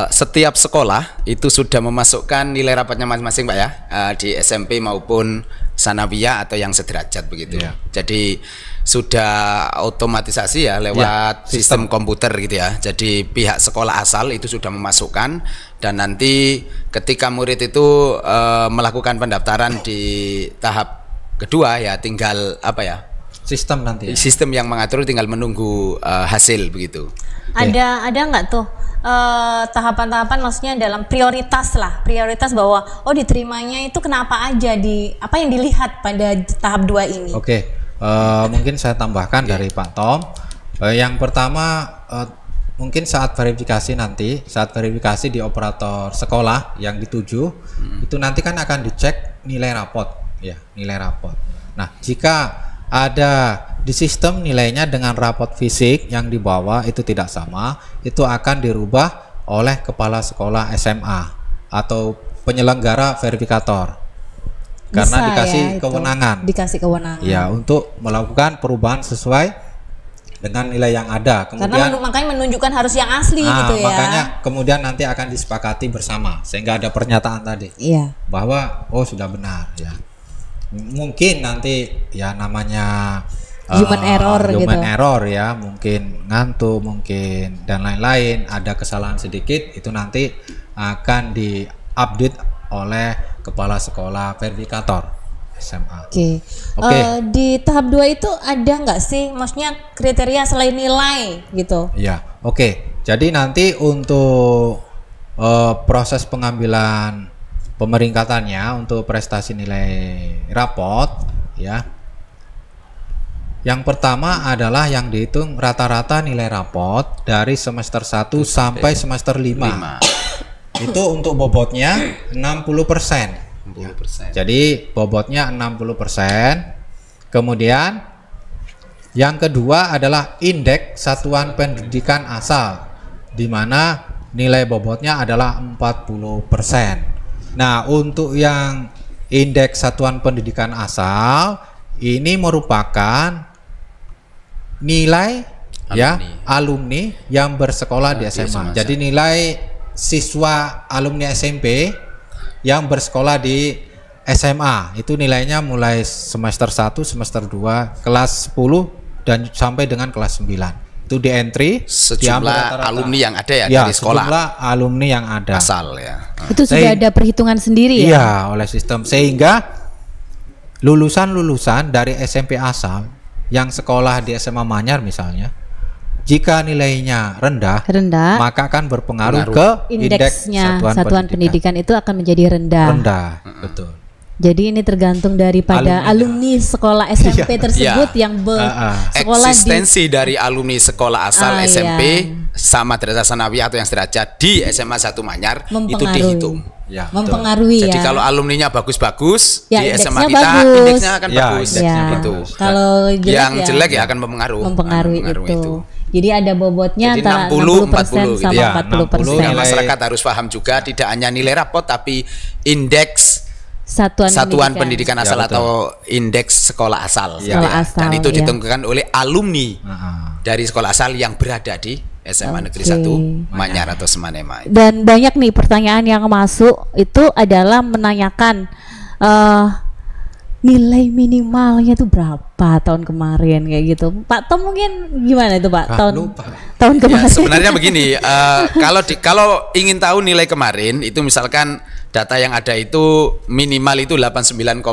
setiap sekolah itu sudah memasukkan nilai rapotnya masing-masing Pak ya, di SMP maupun sanawiyah atau yang sederajat begitu. Jadi sudah otomatisasi ya lewat sistem komputer gitu ya. Jadi pihak sekolah asal itu sudah memasukkan, dan nanti ketika murid itu melakukan pendaftaran di tahap kedua ya tinggal apa ya? Sistem nanti. Sistem yang mengatur, tinggal menunggu hasil begitu. Ada nggak tuh tahapan-tahapan, maksudnya dalam prioritas prioritas bahwa diterimanya itu kenapa aja, di apa yang dilihat pada tahap 2 ini? Mungkin saya tambahkan dari Pak Tom. Yang pertama mungkin saat verifikasi di operator sekolah yang dituju itu nanti kan akan dicek nilai rapot ya, nilai rapot. Nah, jika ada di sistem nilainya dengan rapot fisik yang dibawa itu tidak sama, itu akan dirubah oleh kepala sekolah SMA atau penyelenggara verifikator. Karena dikasih kewenangan. Ya, untuk melakukan perubahan sesuai dengan nilai yang ada. Kemudian makanya menunjukkan harus yang asli gitu ya. Makanya kemudian nanti akan disepakati bersama sehingga ada pernyataan tadi. Bahwa sudah benar ya. Mungkin nanti ya namanya human error ya, mungkin ngantuk mungkin dan lain-lain, ada kesalahan sedikit, itu nanti akan diupdate oleh kepala sekolah verifikator SMA. Di tahap 2 itu ada nggak sih maksudnya kriteria selain nilai gitu? Jadi nanti untuk proses pengambilan pemeringkatannya untuk prestasi nilai rapot ya. Yang pertama adalah yang dihitung rata-rata nilai rapot dari semester 1 sampai semester 5. Itu untuk bobotnya 60%. Jadi bobotnya 60%. Kemudian yang kedua adalah indeks satuan pendidikan asal, di mana nilai bobotnya adalah 40%. Nah, untuk yang indeks satuan pendidikan asal ini merupakan nilai alumni yang bersekolah di SMA. Jadi nilai siswa alumni SMP yang bersekolah di SMA itu nilainya mulai semester 1, semester 2, kelas 10 dan sampai dengan kelas 9. Itu di entry sejumlah alumni yang ada ya dari sekolah. Sejumlah alumni yang ada. Asal ya. Itu sudah ada perhitungan sendiri ya? Iya, oleh sistem, sehingga lulusan dari SMP asal yang sekolah di SMA Manyar misalnya, Jika nilainya rendah, maka akan berpengaruh ke indeksnya satuan pendidikan itu akan menjadi rendah. Betul. Jadi ini tergantung daripada alumni sekolah SMP tersebut yang bersekolah eksistensi dari alumni sekolah asal SMP sama Madrasah Sanawiyah atau yang sederajat di SMA 1 Manyar itu dihitung. Mempengaruhi. Jadi kalau alumninya bagus-bagus di SMA kita bagus. Indeksnya akan bagus. Itu. Kalau yang jelek ya akan mempengaruhi itu. Jadi ada bobotnya jadi antara 60-40 sama 40%. Nah, masyarakat harus paham juga tidak hanya nilai rapot tapi indeks Satuan Pendidikan Asal atau indeks sekolah asal. Dan itu ditentukan oleh alumni dari sekolah asal yang berada di SMA Negeri 1 Manyar atau Semanema. Dan banyak nih pertanyaan yang masuk itu adalah menanyakan nilai minimalnya itu berapa tahun kemarin kayak gitu. Pak Tom mungkin gimana itu Pak? Tahun kemarin. Ya, sebenarnya begini, kalau ingin tahu nilai kemarin itu misalkan data yang ada itu minimal itu 89,8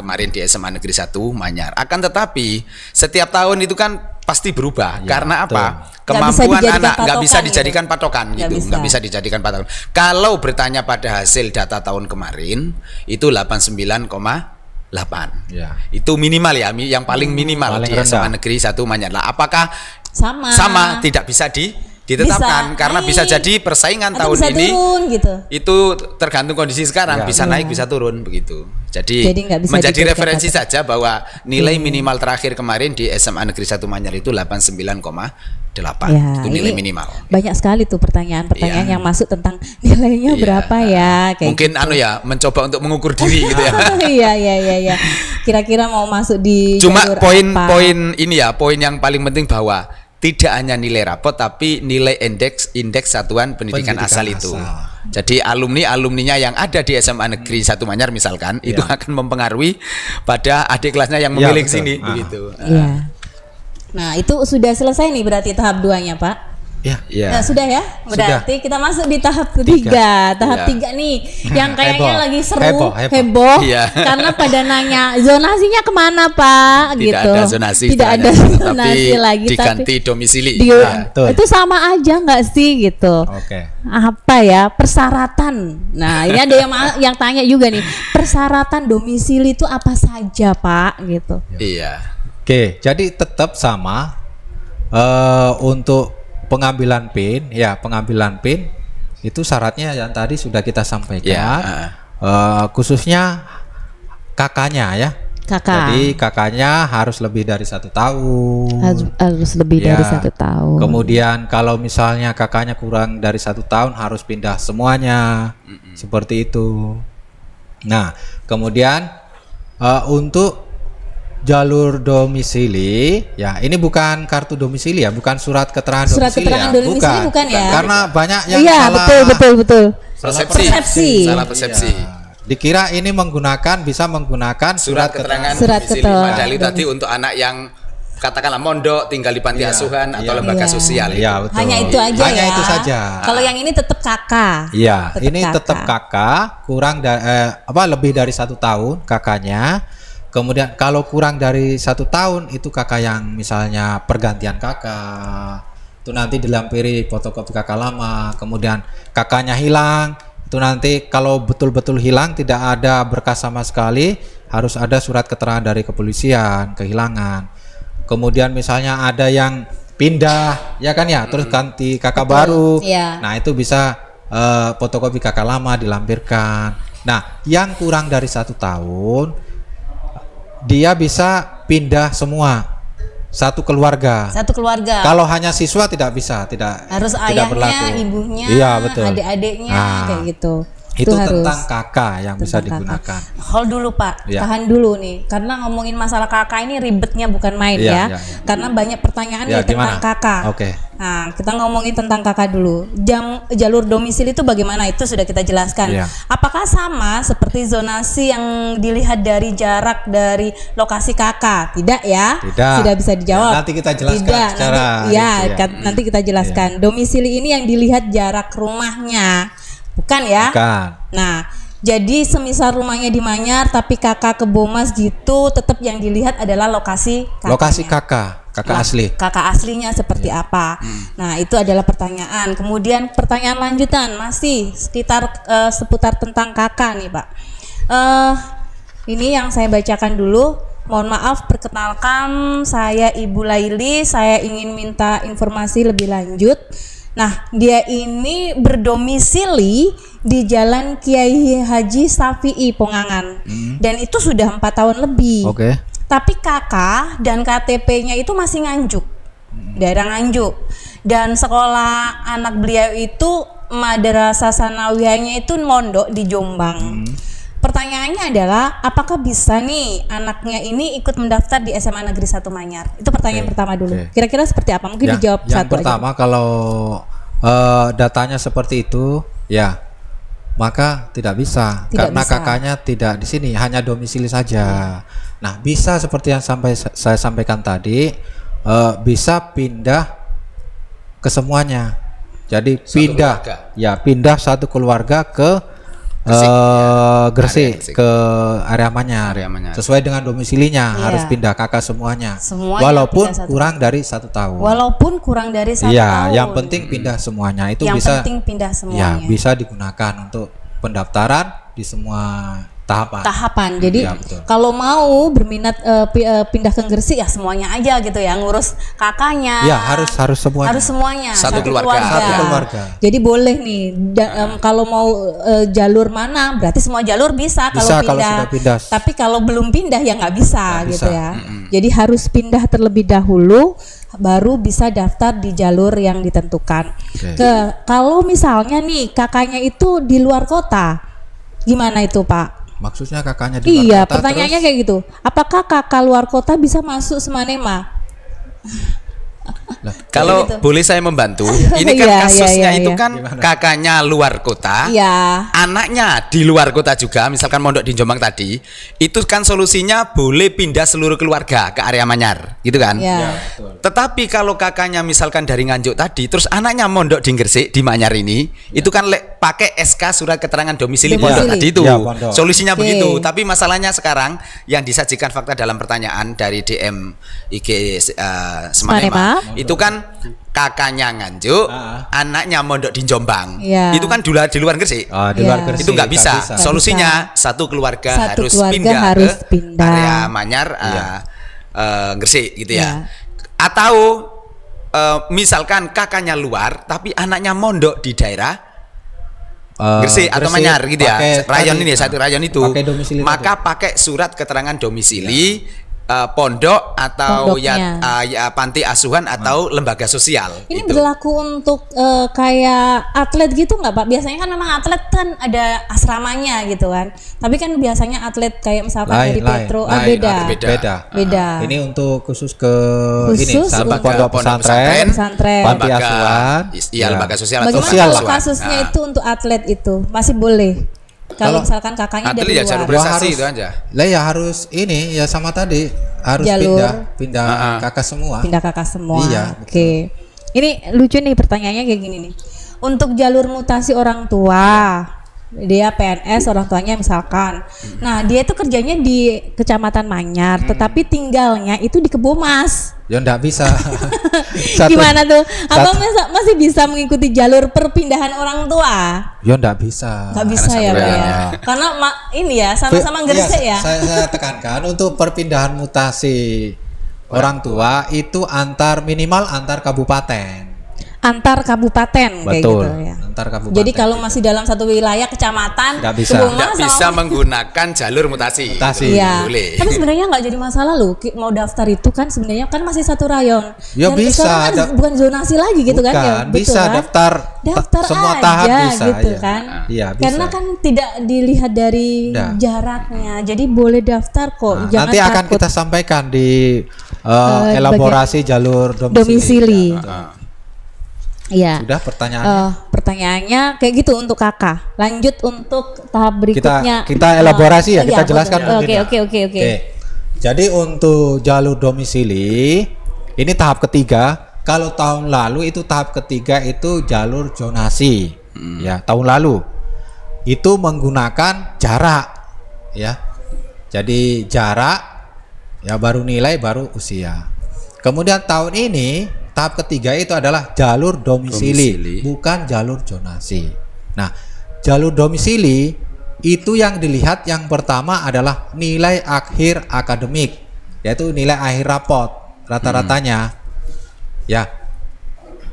kemarin di SMA Negeri 1 Manyar. Akan tetapi setiap tahun itu kan pasti berubah karena apa? Kemampuan anak nggak bisa dijadikan patokan gitu, nggak bisa dijadikan patokan. Kalau bertanya pada hasil data tahun kemarin itu 89,8. Itu minimal ya, yang paling minimal di SMA Negeri 1 Manyar. Lah, apakah sama tidak bisa ditetapkan karena bisa jadi persaingan tahun ini turun, gitu. Itu tergantung kondisi sekarang bisa naik bisa turun begitu. Jadi menjadi referensi saja bahwa nilai minimal terakhir kemarin di SMA Negeri 1 Manyar itu 89,8 itu nilai minimal. Banyak sekali tuh pertanyaan yang masuk tentang nilainya berapa ya kayak mungkin gitu. Mencoba untuk mengukur diri gitu ya. Iya. Kira-kira mau masuk di cuma poin ini poin yang paling penting bahwa tidak hanya nilai rapot tapi nilai indeks satuan pendidikan asal itu. Jadi alumninya yang ada di SMA Negeri 1 Manyar misalkan itu akan mempengaruhi pada adik kelasnya yang memilih sini begitu. Nah, itu sudah selesai nih berarti tahap 2-nya, Pak. Nah, sudah ya? Berarti kita masuk di tahap ketiga. Tahap 3 nih yang kayaknya lagi seru, heboh. Karena pada nanya zonasinya kemana Pak? Tidak ada zonasi. Tidak ada zonasi lagi. Diganti domisili. Itu sama aja nggak sih gitu? Apa ya persyaratan? Nah ini ada yang tanya juga nih. Persyaratan domisili itu apa saja Pak? Gitu. Oke, jadi tetap sama untuk pengambilan PIN, pengambilan PIN itu syaratnya yang tadi sudah kita sampaikan, khususnya kakaknya ya. Jadi kakaknya harus lebih dari 1 tahun. Harus lebih dari 1 tahun. Kemudian kalau misalnya kakaknya kurang dari 1 tahun harus pindah semuanya, seperti itu. Nah, kemudian untuk jalur domisili ini bukan kartu domisili bukan surat keterangan domisili bukan ya karena banyak yang salah betul persepsi salah persepsi dikira ini bisa menggunakan surat keterangan domisili padahal itu tadi untuk anak yang katakanlah mondok tinggal di panti asuhan atau lembaga sosial betul. Hanya itu aja itu saja. Kalau yang ini tetap kakak ini tetap kakak kurang lebih dari 1 tahun kakaknya. Kemudian kalau kurang dari 1 tahun itu kakak yang misalnya pergantian kakak itu nanti dilampiri fotokopi kakak lama. Kemudian kakaknya hilang itu nanti kalau betul-betul hilang tidak ada berkas sama sekali harus ada surat keterangan dari kepolisian kehilangan. Kemudian misalnya ada yang pindah terus ganti kakak baru. Nah itu bisa fotokopi kakak lama dilampirkan. Nah yang kurang dari 1 tahun dia bisa pindah semua satu keluarga. Kalau hanya siswa tidak bisa, harus tidak berlaku. Ibunya, adik-adiknya kayak gitu. Itu tentang kakak yang bisa digunakan. Hold dulu Pak, tahan dulu nih, karena ngomongin masalah kakak ini ribetnya bukan main karena banyak pertanyaan tentang kakak. Nah, kita ngomongin tentang kakak dulu. Jalur domisili itu bagaimana? Itu sudah kita jelaskan. Apakah sama seperti zonasi yang dilihat dari jarak dari lokasi kakak? Tidak ya? Tidak. Sudah bisa dijawab. Nanti kita jelaskan nanti kita jelaskan. Domisili ini yang dilihat jarak rumahnya. Bukan ya? Bukan. Nah, Jadi semisal rumahnya di Manyar tapi kakak ke Bomas gitu, tetap yang dilihat adalah lokasi kakaknya. Lokasi kakak asli. Kakak aslinya seperti apa? Nah, itu adalah pertanyaan. Kemudian pertanyaan lanjutan masih sekitar seputar tentang kakak nih, Pak. Ini yang saya bacakan dulu. Mohon maaf, perkenalkan saya Ibu Laili. Saya ingin minta informasi lebih lanjut. Nah, dia ini berdomisili di Jalan Kiai Haji Safi'i Pongangan, dan itu sudah 4 tahun lebih. Oke. Tapi kakak dan KTP-nya itu masih Nganjuk, daerah Nganjuk. Dan sekolah anak beliau itu Madrasah Sanawiyahnya itu mondok di Jombang. Pertanyaannya adalah, apakah bisa nih anaknya ini ikut mendaftar di SMA Negeri 1 Manyar? Itu pertanyaan pertama dulu. Kira-kira seperti apa? Mungkin dijawab yang satu pertama aja. Kalau datanya seperti itu, ya maka tidak bisa karena kakaknya tidak di sini, hanya domisili saja. Nah, bisa seperti yang saya sampaikan tadi, bisa pindah ke semuanya. Jadi pindah satu keluarga ke Gresik ke area Manyar. Sesuai dengan domisilinya harus pindah kakak semuanya walaupun kurang dari 1 tahun. Walaupun kurang dari 1 tahun. Iya, yang penting pindah semuanya. Itu yang bisa. penting pindah semuanya. Ya, bisa digunakan untuk pendaftaran di semua tahapan. Jadi kalau mau berminat pindah ke Gresik ya semuanya aja gitu ya, ngurus kakaknya. Ya, harus semuanya. Harus semuanya. Satu keluarga. Jadi boleh nih kalau mau jalur mana, berarti semua jalur bisa kalau pindah. Tapi kalau belum pindah ya nggak bisa gitu ya. Jadi harus pindah terlebih dahulu baru bisa daftar di jalur yang ditentukan. Kalau misalnya nih kakaknya itu di luar kota, gimana itu, Pak? Maksudnya kakaknya di luar kota? Iya, pertanyaannya kayak gitu. Apakah kakak luar kota bisa masuk Semanema? Kalau boleh saya membantu, ini kan kasusnya itu kan kakaknya luar kota, anaknya di luar kota juga, misalkan mondok di Jombang tadi, itu kan solusinya boleh pindah seluruh keluarga ke area Manyar, gitu kan? Tetapi kalau kakaknya misalkan dari Nganjuk tadi, terus anaknya mondok di Gresik di Manyar ini, itu kan pakai SK surat keterangan domisili pondok tadi itu, solusinya begitu. Tapi masalahnya sekarang yang disajikan fakta dalam pertanyaan dari DM IG Semanema itu kan kakaknya Nganjuk, anaknya mondok di Jombang. Itu kan di luar Gresik. Itu nggak bisa. Solusinya satu keluarga harus pindah ke area Manyar, Gresik gitu ya. Atau misalkan kakaknya luar tapi anaknya mondok di daerah Gresik atau Manyar gitu ya, rayon ini satu rayon itu, maka pakai surat keterangan domisili pondok atau panti asuhan atau lembaga sosial. Ini berlaku untuk kayak atlet gitu nggak, Pak? Biasanya kan memang atlet kan ada asramanya gitu kan. Tapi kan biasanya atlet kayak misalkan dari Petro beda. Ini untuk khusus satu pondok pesantren, panti asuhan, lembaga sosial. Bagaimana kasusnya itu untuk atlet itu masih boleh? Kalau misalkan kakaknya dari luar, jalur prestasi itu aja. Lah ya harus ini ya sama tadi harus pindah kakak semua. Pindah kakak semua. Iya. Oke. Ini lucu nih pertanyaannya kayak gini nih. Untuk jalur mutasi orang tua, dia PNS orang tuanya misalkan. Nah, dia itu kerjanya di Kecamatan Manyar, tetapi tinggalnya itu di Kebomas. Ya enggak bisa. Gimana tuh? Apa masih bisa mengikuti jalur perpindahan orang tua? Ya enggak bisa. Enggak bisa ya, Pak ya. Karena ini ya sama-sama Gresik ya. Saya tekankan untuk perpindahan mutasi orang tua itu minimal antar kabupaten. Antar kabupaten kayak gitu ya. Antar kabupaten. Jadi kalau masih dalam satu wilayah kecamatan, nggak bisa menggunakan jalur mutasi. Iya. Boleh. Tapi sebenarnya nggak jadi masalah loh. Mau daftar itu kan sebenarnya kan masih satu rayon. Ya dan bisa. Kan bukan zonasi lagi gitu kan ya. Bisa kan? daftar semua tahap bisa gitu kan. Iya, bisa. Karena kan tidak dilihat dari jaraknya. Jadi boleh daftar kok. Jangan nanti akan kita sampaikan di elaborasi jalur domisili. Iya. Sudah pertanyaannya? Pertanyaannya kayak gitu untuk kakak. Lanjut untuk tahap berikutnya. Kita elaborasi kita jelaskan. Oke. Jadi untuk jalur domisili ini tahap ketiga. Kalau tahun lalu itu tahap ketiga itu jalur zonasi. Ya, tahun lalu. itu menggunakan jarak ya. Jadi jarak ya, baru nilai, baru usia. Kemudian tahun ini tahap ketiga itu adalah jalur domisili, bukan jalur zonasi. Nah, jalur domisili itu yang dilihat yang pertama adalah nilai akhir akademik, yaitu nilai akhir rapot rata-ratanya. Ya.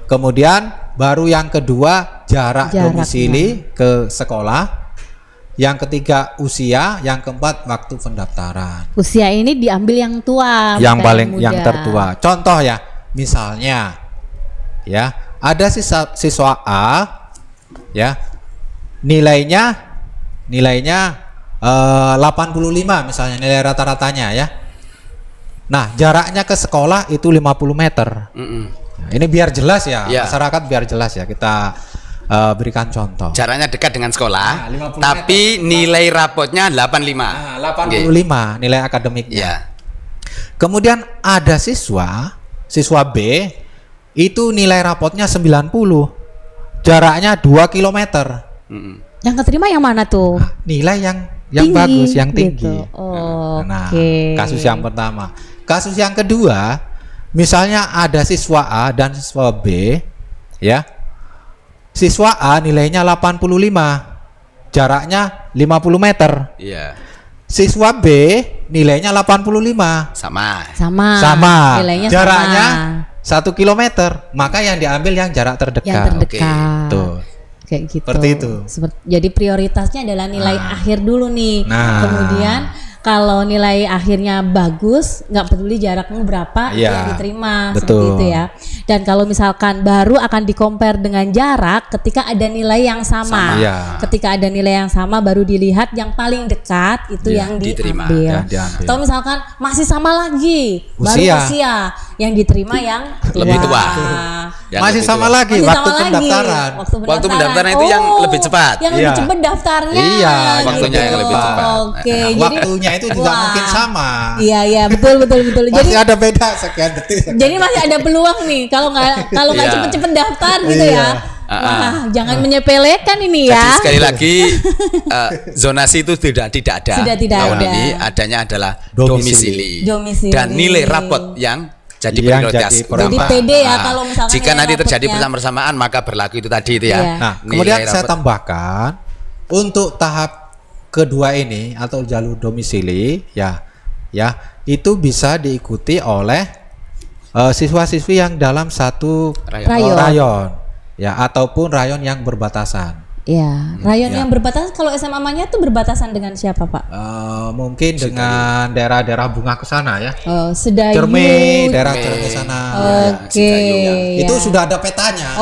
Kemudian baru yang kedua jarak domisili ke sekolah. Yang ketiga usia, yang keempat waktu pendaftaran. Usia ini diambil yang tua, yang paling yang tertua. Contoh ya, misalnya ya, ada siswa A ya, nilainya 85 misalnya, nilai rata-ratanya ya. Nah, jaraknya ke sekolah itu 50 meter. Nah, ini biar jelas ya, masyarakat biar jelas ya, kita berikan contoh. Jaraknya dekat dengan sekolah, tapi meter. Nilai rapotnya 85. Nah, 85 nilai akademiknya. Kemudian ada siswa B itu nilai rapotnya 90. Jaraknya 2 km. Yang keterima yang mana tuh? Nah, nilai yang tinggi, bagus, yang tinggi. Gitu. Nah, kasus yang pertama. Kasus yang kedua, misalnya ada siswa A dan siswa B ya. Siswa A nilainya 85, jaraknya 50 meter. Iya. Siswa B nilainya 85. Sama. Nilainya jaraknya 1 kilometer. Maka yang diambil yang jarak terdekat. Yang terdekat. Tuh. Kayak gitu. Seperti itu. Jadi prioritasnya adalah nilai akhir dulu nih. Kemudian kalau nilai akhirnya bagus, nggak peduli jaraknya berapa, itu yang diterima. Betul. Seperti itu ya. Dan kalau misalkan baru akan di-compare dengan jarak ketika ada nilai yang sama. Ketika ada nilai yang sama baru dilihat yang paling dekat itu yang diambil. Atau misalkan masih sama lagi, baru usia yang diterima yang lebih tua. Masih sama lagi waktu pendaftaran. Waktu pendaftaran itu yang lebih cepat. Yang lebih cepat daftarnya. Iya, waktunya yang lebih cepat. Oke, jadi waktunya itu tidak mungkin sama. Iya, betul. Masih ada beda sekian detik. Jadi masih ada peluang nih kalau nggak cepet-cepet daftar gitu ya. Wah, jangan menyepelekan ini ya. Jadi sekali lagi zonasi itu tidak ada. Sudah tidak tahun ada. ini adanya adalah domisili. Dan nilai rapot yang jadi prioritas utama. Jadi PD ya kalau misalkan jika nanti terjadi bersama-samaan maka berlaku itu tadi itu ya. Nah, kemudian saya tambahkan untuk tahap kedua ini atau jalur domisili ya itu bisa diikuti oleh siswa-siswi yang dalam satu rayon ya, ataupun rayon yang berbatasan. Ya, rayon yang berbatasan, kalau SMA-nya tuh berbatasan dengan siapa, Pak? Mungkin dengan daerah-daerah Bunga ke sana ya. Sedayu. Cerme, daerah Cerme sana. Oke. Itu sudah ada petanya.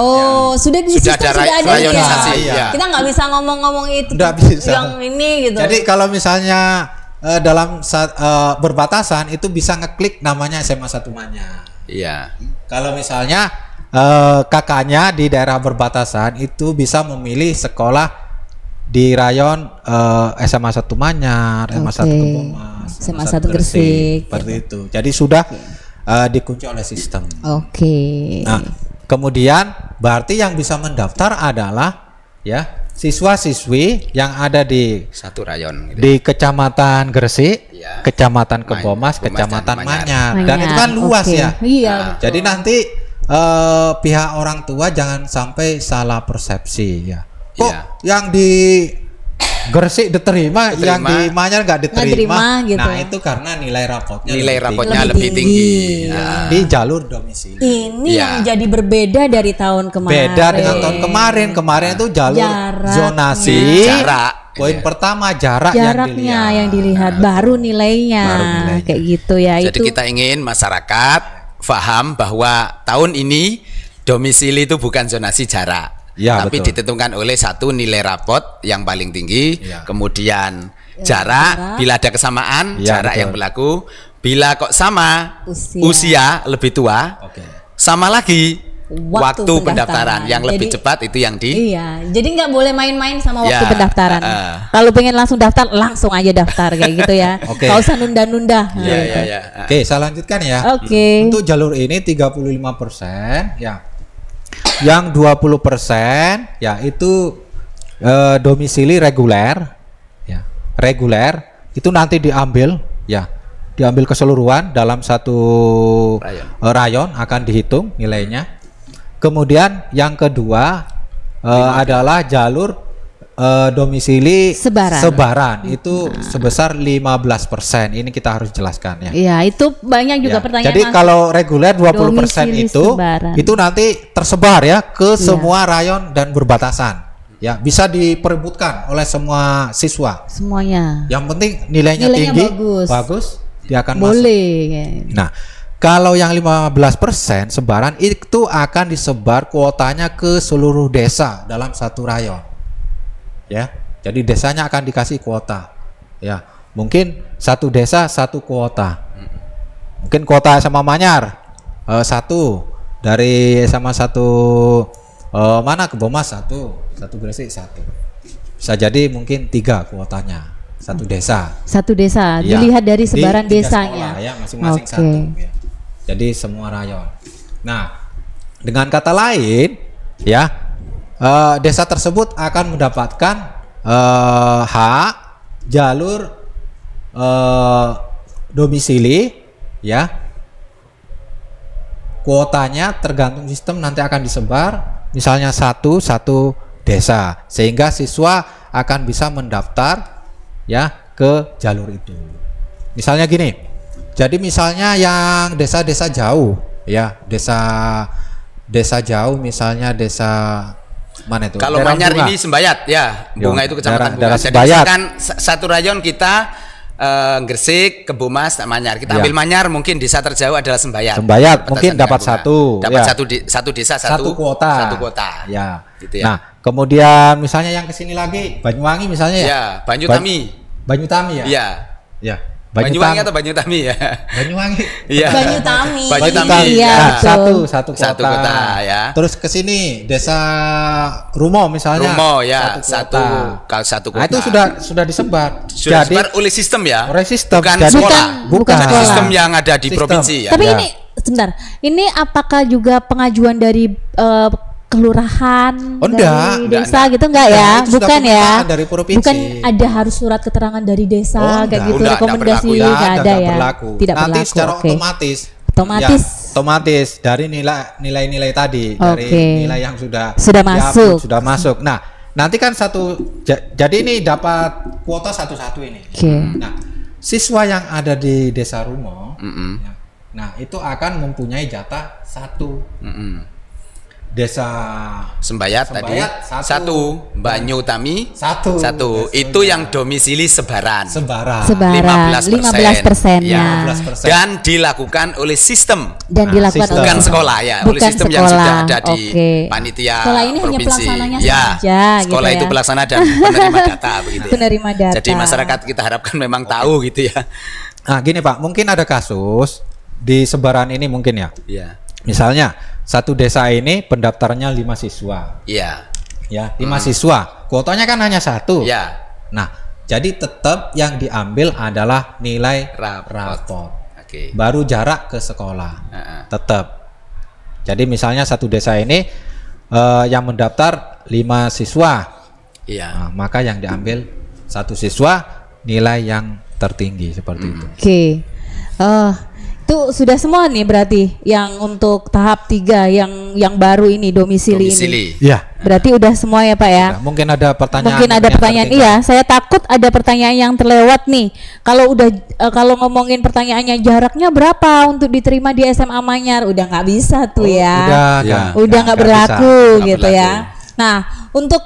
Sudah ada rayonisasi. Kita nggak bisa ngomong-ngomong itu yang ini gitu. Jadi kalau misalnya dalam berbatasan itu bisa ngeklik namanya SMA Satu Manyar. Iya. Kalau misalnya kakaknya di daerah berbatasan itu bisa memilih sekolah di rayon SMA 1 Manyar, SMA 1 Kebomas, SMA 1 Gresik. Seperti itu. Jadi sudah dikunci oleh sistem. Oke. Nah, kemudian berarti yang bisa mendaftar adalah ya siswa-siswi yang ada di satu rayon gitu. Di Kecamatan Gresik, Kecamatan Kebomas, Kecamatan Manyar. Dan itu kan luas ya. Iya. Jadi nanti pihak orang tua jangan sampai salah persepsi ya. Kok yang di Gresik diterima, yang di Manyar nggak diterima. Gitu. Nah itu karena nilai rapotnya lebih tinggi. Di jalur domisili. Ini yang jadi berbeda dari tahun kemarin. Beda dengan tahun kemarin. Kemarin itu jalur zonasi. Jarak. Poin pertama jaraknya yang dilihat, baru nilainya. Kayak gitu ya. Jadi kita ingin masyarakat faham bahwa tahun ini domisili itu bukan zonasi jarak, tapi ditentukan oleh satu nilai rapot yang paling tinggi, kemudian jarak, bila ada kesamaan jarak yang berlaku, bila kok sama usia lebih tua, sama lagi waktu pendaftaran yang lebih cepat itu yang di. Iya, jadi nggak boleh main-main sama waktu pendaftaran. Kalau pengen langsung daftar, langsung aja daftar kayak gitu ya. Nggak usah nunda-nunda. Oke, saya lanjutkan ya. Untuk jalur ini 35% ya. Yang 20% ya itu domisili reguler, ya, reguler itu nanti diambil, ya, diambil keseluruhan dalam satu rayon akan dihitung nilainya. Kemudian yang kedua adalah jalur domisili sebaran itu sebesar 15%. Ini kita harus jelaskan ya. Iya, itu banyak juga pertanyaan. Jadi kalau reguler 20% itu nanti tersebar ya ke semua rayon dan berbatasan. Ya, bisa diperebutkan oleh semua siswa. Semuanya. Yang penting nilainya tinggi, bagus, dia akan boleh. Masuk. Nah, kalau yang 15% sebaran itu akan disebar kuotanya ke seluruh desa dalam satu rayon. Ya, jadi desanya akan dikasih kuota. Ya, mungkin satu desa satu kuota. Mungkin kuota SMA Manyar satu, dari SMA satu mana Kebomas satu Gresik satu. Bisa jadi mungkin 3 kuotanya satu desa. Satu desa, ya, dilihat dari sebaran desanya. Sekolah, ya, masing-masing satu. Ya. Jadi semua rayon. Nah, dengan kata lain, ya. Desa tersebut akan mendapatkan hak jalur domisili, ya. Kuotanya tergantung sistem nanti akan disebar, misalnya satu desa, sehingga siswa akan bisa mendaftar ya ke jalur itu. Misalnya gini, jadi misalnya yang desa-desa jauh, ya, desa jauh, misalnya desa mana itu? Kalau Manyar ini Sembayat ya, Bunga itu kecamatan Bunga. Jadi misalkan satu rayon kita Gresik, Kebomas, Manyar. Kita ambil Manyar, mungkin desa terjauh adalah Sembayat. Sembayat mungkin dapat satu. Dapat satu desa satu kuota. Satu kuota. Ya. Gitu ya. Nah, kemudian misalnya yang kesini lagi Banyuwangi misalnya ya. Ya, Banyutami. Banyutami ya. Iya. Ya. Banyuwangi atau Banyutami ya? Banyuwangi. Iya. Banyutami. Ya, satu kota. Satu kota ya. Terus ke sini Desa Rumo misalnya. Rumo ya, satu kota. Nah, itu sudah disebar. Sudah disebar oleh sistem ya. Oleh sistem. Bukan Jadi, sekolah. Bukan sistem yang ada di provinsi ya. Tapi ini sebentar. Ini apakah juga pengajuan dari kelurahan, dari desa gitu enggak ya? Bukan ya? Dari provinsi. Bukan ada harus surat keterangan dari desa kayak gitu, rekomendasi enggak ada ya? Tidak berlaku. Nanti secara otomatis dari nilai-nilai tadi, dari nilai yang sudah masuk. Nah, nanti kan jadi ini dapat kuota satu-satu ini. Nah, siswa yang ada di Desa Rumo, nah itu akan mempunyai jatah satu. Desa Sembayat tadi satu, Banyutami satu. Itu yang domisili sebaran 15%. Ya. Dan dilakukan oleh sistem. Bukan sekolah ya, oleh sistem yang sudah ada di panitia sekolah ini provinsi. Hanya pelaksananya saja. Sekolah itu pelaksana dan penerima data begitu ya. Penerima data. Jadi masyarakat kita harapkan memang tahu gitu ya. Nah, gini Pak, mungkin ada kasus di sebaran ini mungkin ya. Iya. Misalnya satu desa ini pendaftarannya 5 siswa. Iya. Ya, 5 siswa. Kuotanya kan hanya 1. Iya. Nah, jadi tetap yang diambil adalah nilai rapot. Oke. Baru jarak ke sekolah. Tetap. Jadi misalnya satu desa ini yang mendaftar 5 siswa. Iya. Nah, maka yang diambil 1 siswa nilai yang tertinggi seperti itu. Oke. Itu sudah semua nih berarti yang untuk tahap 3 yang baru ini domisili ini. Ya. Berarti udah semua ya Pak ya. Sudah. Mungkin ada pertanyaan. Iya, saya takut ada pertanyaan yang terlewat nih. Kalau ngomongin pertanyaannya jaraknya berapa untuk diterima di SMA Manyar, udah nggak bisa tuh udah nggak berlaku gitu ya. Nah, untuk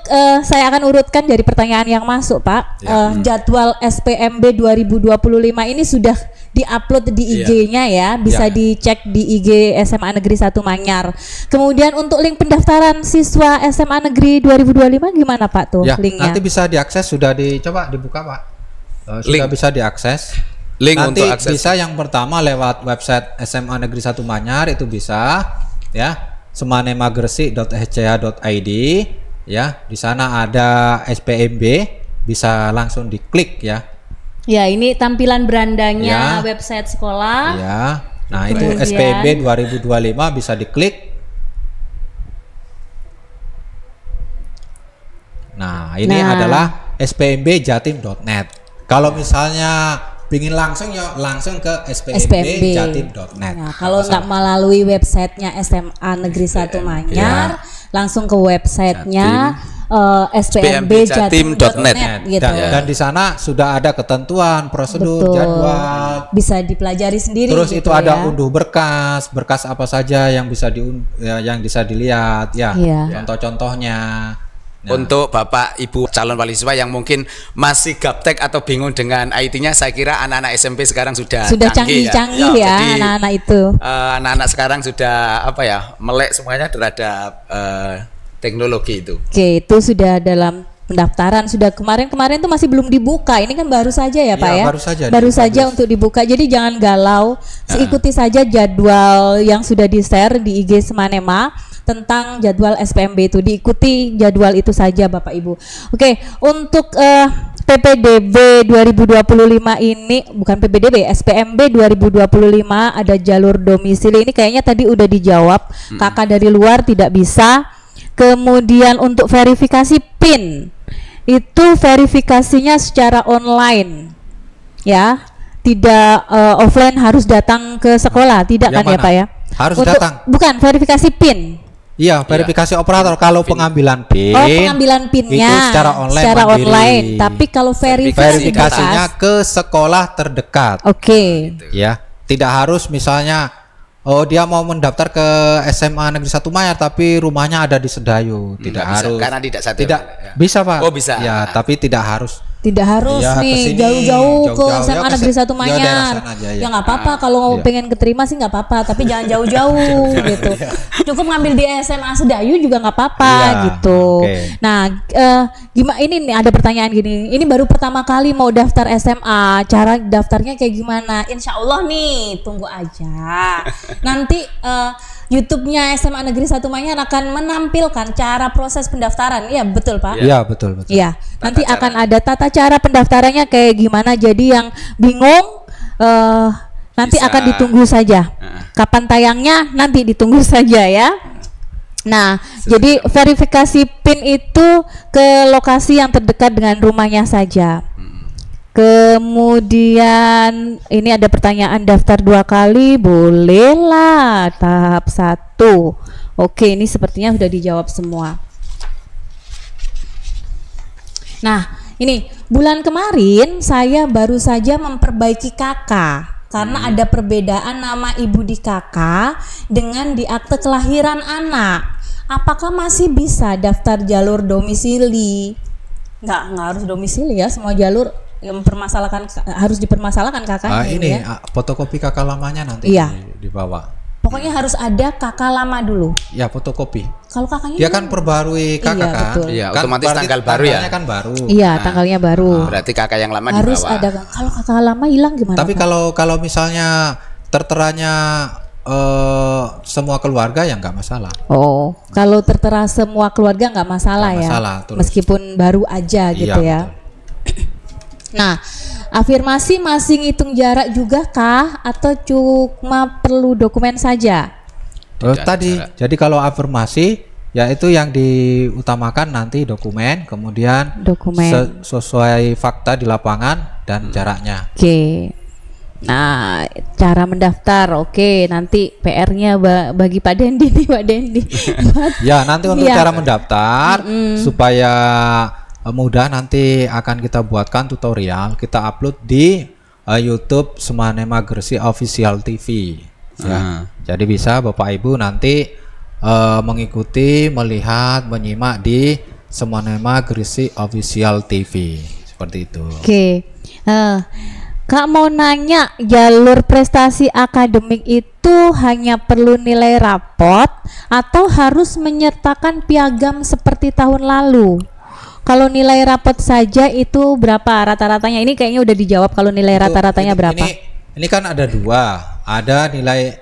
saya akan urutkan dari pertanyaan yang masuk, Pak. Jadwal SPMB 2025 ini sudah diupload di IG-nya ya, bisa dicek di IG SMA Negeri 1 Manyar. Kemudian untuk link pendaftaran siswa SMA Negeri 2025 gimana Pak tuh linknya? Nanti bisa diakses, sudah dicoba dibuka Pak. Sudah bisa diakses. Link nanti untuk akses. Bisa yang pertama lewat website SMA Negeri 1 Manyar itu bisa ya. semanemagersik.scha.id ya, di sana ada SPMB, bisa langsung diklik ya. Ya, ini tampilan berandanya website sekolah. Ya. Nah, itu SPMB 2025 bisa diklik. Nah, ini adalah spmbjatim.net. Kalau misalnya ingin langsung ya langsung ke spmbjatim.net. Nah, kalau nggak melalui websitenya SMA Negeri 1 Manyar, langsung ke websitenya spmbjatim.net gitu. Dan di sana sudah ada ketentuan, prosedur, jadwal. Bisa dipelajari sendiri. Terus gitu itu ada unduh berkas apa saja yang bisa yang bisa dilihat ya. Contoh-contohnya. Nah. Untuk Bapak Ibu calon wali siswa yang mungkin masih gaptek atau bingung dengan IT-nya, saya kira anak-anak SMP sekarang sudah canggih ya anak-anak itu. Anak-anak sekarang sudah melek semuanya terhadap teknologi itu. Oke, itu sudah dalam pendaftaran, sudah kemarin tuh masih belum dibuka. Ini kan baru saja ya Pak ya. Baru saja untuk dibuka. Jadi jangan galau, ikuti saja jadwal yang sudah di-share di IG Semanema tentang jadwal SPMB itu, diikuti jadwal itu saja Bapak Ibu. Oke, untuk PPDB 2025 ini, bukan PPDB, SPMB 2025 ada jalur domisili. Ini kayaknya tadi udah dijawab, kakak dari luar tidak bisa. Kemudian untuk verifikasi PIN, itu verifikasinya secara online ya, tidak offline, harus datang ke sekolah, tidak yang kan mana? Ya Pak ya? Harus datang. Bukan, verifikasi PIN. Iya, verifikasi operator. Kalau pengambilan PIN, pengambilan PIN-nya itu secara online. Tapi kalau verifikasinya ke sekolah terdekat. Oke. Ya, tidak harus misalnya dia mau mendaftar ke SMA Negeri 1 Manyar tapi rumahnya ada di Sedayu. Tidak harus. Karena tidak satu. Tidak bisa Pak. Oh bisa. Ya, tapi tidak harus. Tidak harus nih jauh-jauh ke SMA Negeri 1 Manyar. Ya nggak apa-apa, kalau pengen keterima sih nggak apa-apa, tapi jangan jauh-jauh gitu. Cukup ngambil di SMA Sedayu juga nggak apa-apa gitu. Nah, gimana ini nih, ada pertanyaan gini. Ini baru pertama kali mau daftar SMA, cara daftarnya kayak gimana? Insya Allah nih, tunggu aja. Nanti YouTube-nya SMA Negeri 1 Manyar akan menampilkan cara proses pendaftaran. Iya, betul Pak? Iya, betul. Iya, nanti akan ada tata cara pendaftarannya kayak gimana. Jadi yang bingung nanti akan ditunggu saja. Kapan tayangnya nanti ditunggu saja ya. Nah, jadi verifikasi PIN itu ke lokasi yang terdekat dengan rumahnya saja. Kemudian ini ada pertanyaan, daftar 2 kali bolehlah tahap 1. Oke, ini sepertinya sudah dijawab semua. Nah, ini bulan kemarin saya baru saja memperbaiki KK karena ada perbedaan nama ibu di KK dengan di akte kelahiran anak. Apakah masih bisa daftar jalur domisili? Nggak harus domisili ya, semua jalur yang harus dipermasalahkan kakaknya. Ini ya. Fotokopi kakak lamanya nanti dibawa. Pokoknya harus ada kakak lama dulu. Ya, fotokopi. Kalau kakaknya dia kan perbarui kakak kan. Iya, kan otomatis tanggal baru ya. Kan baru. Iya, tanggalnya baru. Berarti kakak yang lama harus dibawa. ada. Kalau kakak lama hilang gimana? Tapi kalau misalnya terteranya semua keluarga ya nggak masalah. Oh, kalau tertera semua keluarga nggak masalah ya. Meskipun baru aja gitu ya. Nah, afirmasi masih ngitung jarak juga kah atau cuma perlu dokumen saja? Jadi kalau afirmasi ya itu yang diutamakan nanti dokumen, kemudian sesuai fakta di lapangan dan jaraknya. Oke. Nah, cara mendaftar, oke, nanti PR-nya bagi Pak Dendi nih, Pak Dendi. Ya, nanti untuk cara mendaftar supaya mudah, nanti akan kita buatkan tutorial, kita upload di YouTube Semanema Gresik Official TV. Ya, jadi bisa Bapak Ibu nanti mengikuti, melihat, menyimak di Semanema Gresik Official TV seperti itu. Oke. Kak mau nanya, jalur prestasi akademik itu hanya perlu nilai rapot atau harus menyertakan piagam seperti tahun lalu? Kalau nilai rapot saja itu berapa rata-ratanya? Ini kayaknya udah dijawab, kalau nilai rata-ratanya berapa? Ini kan ada 2, ada nilai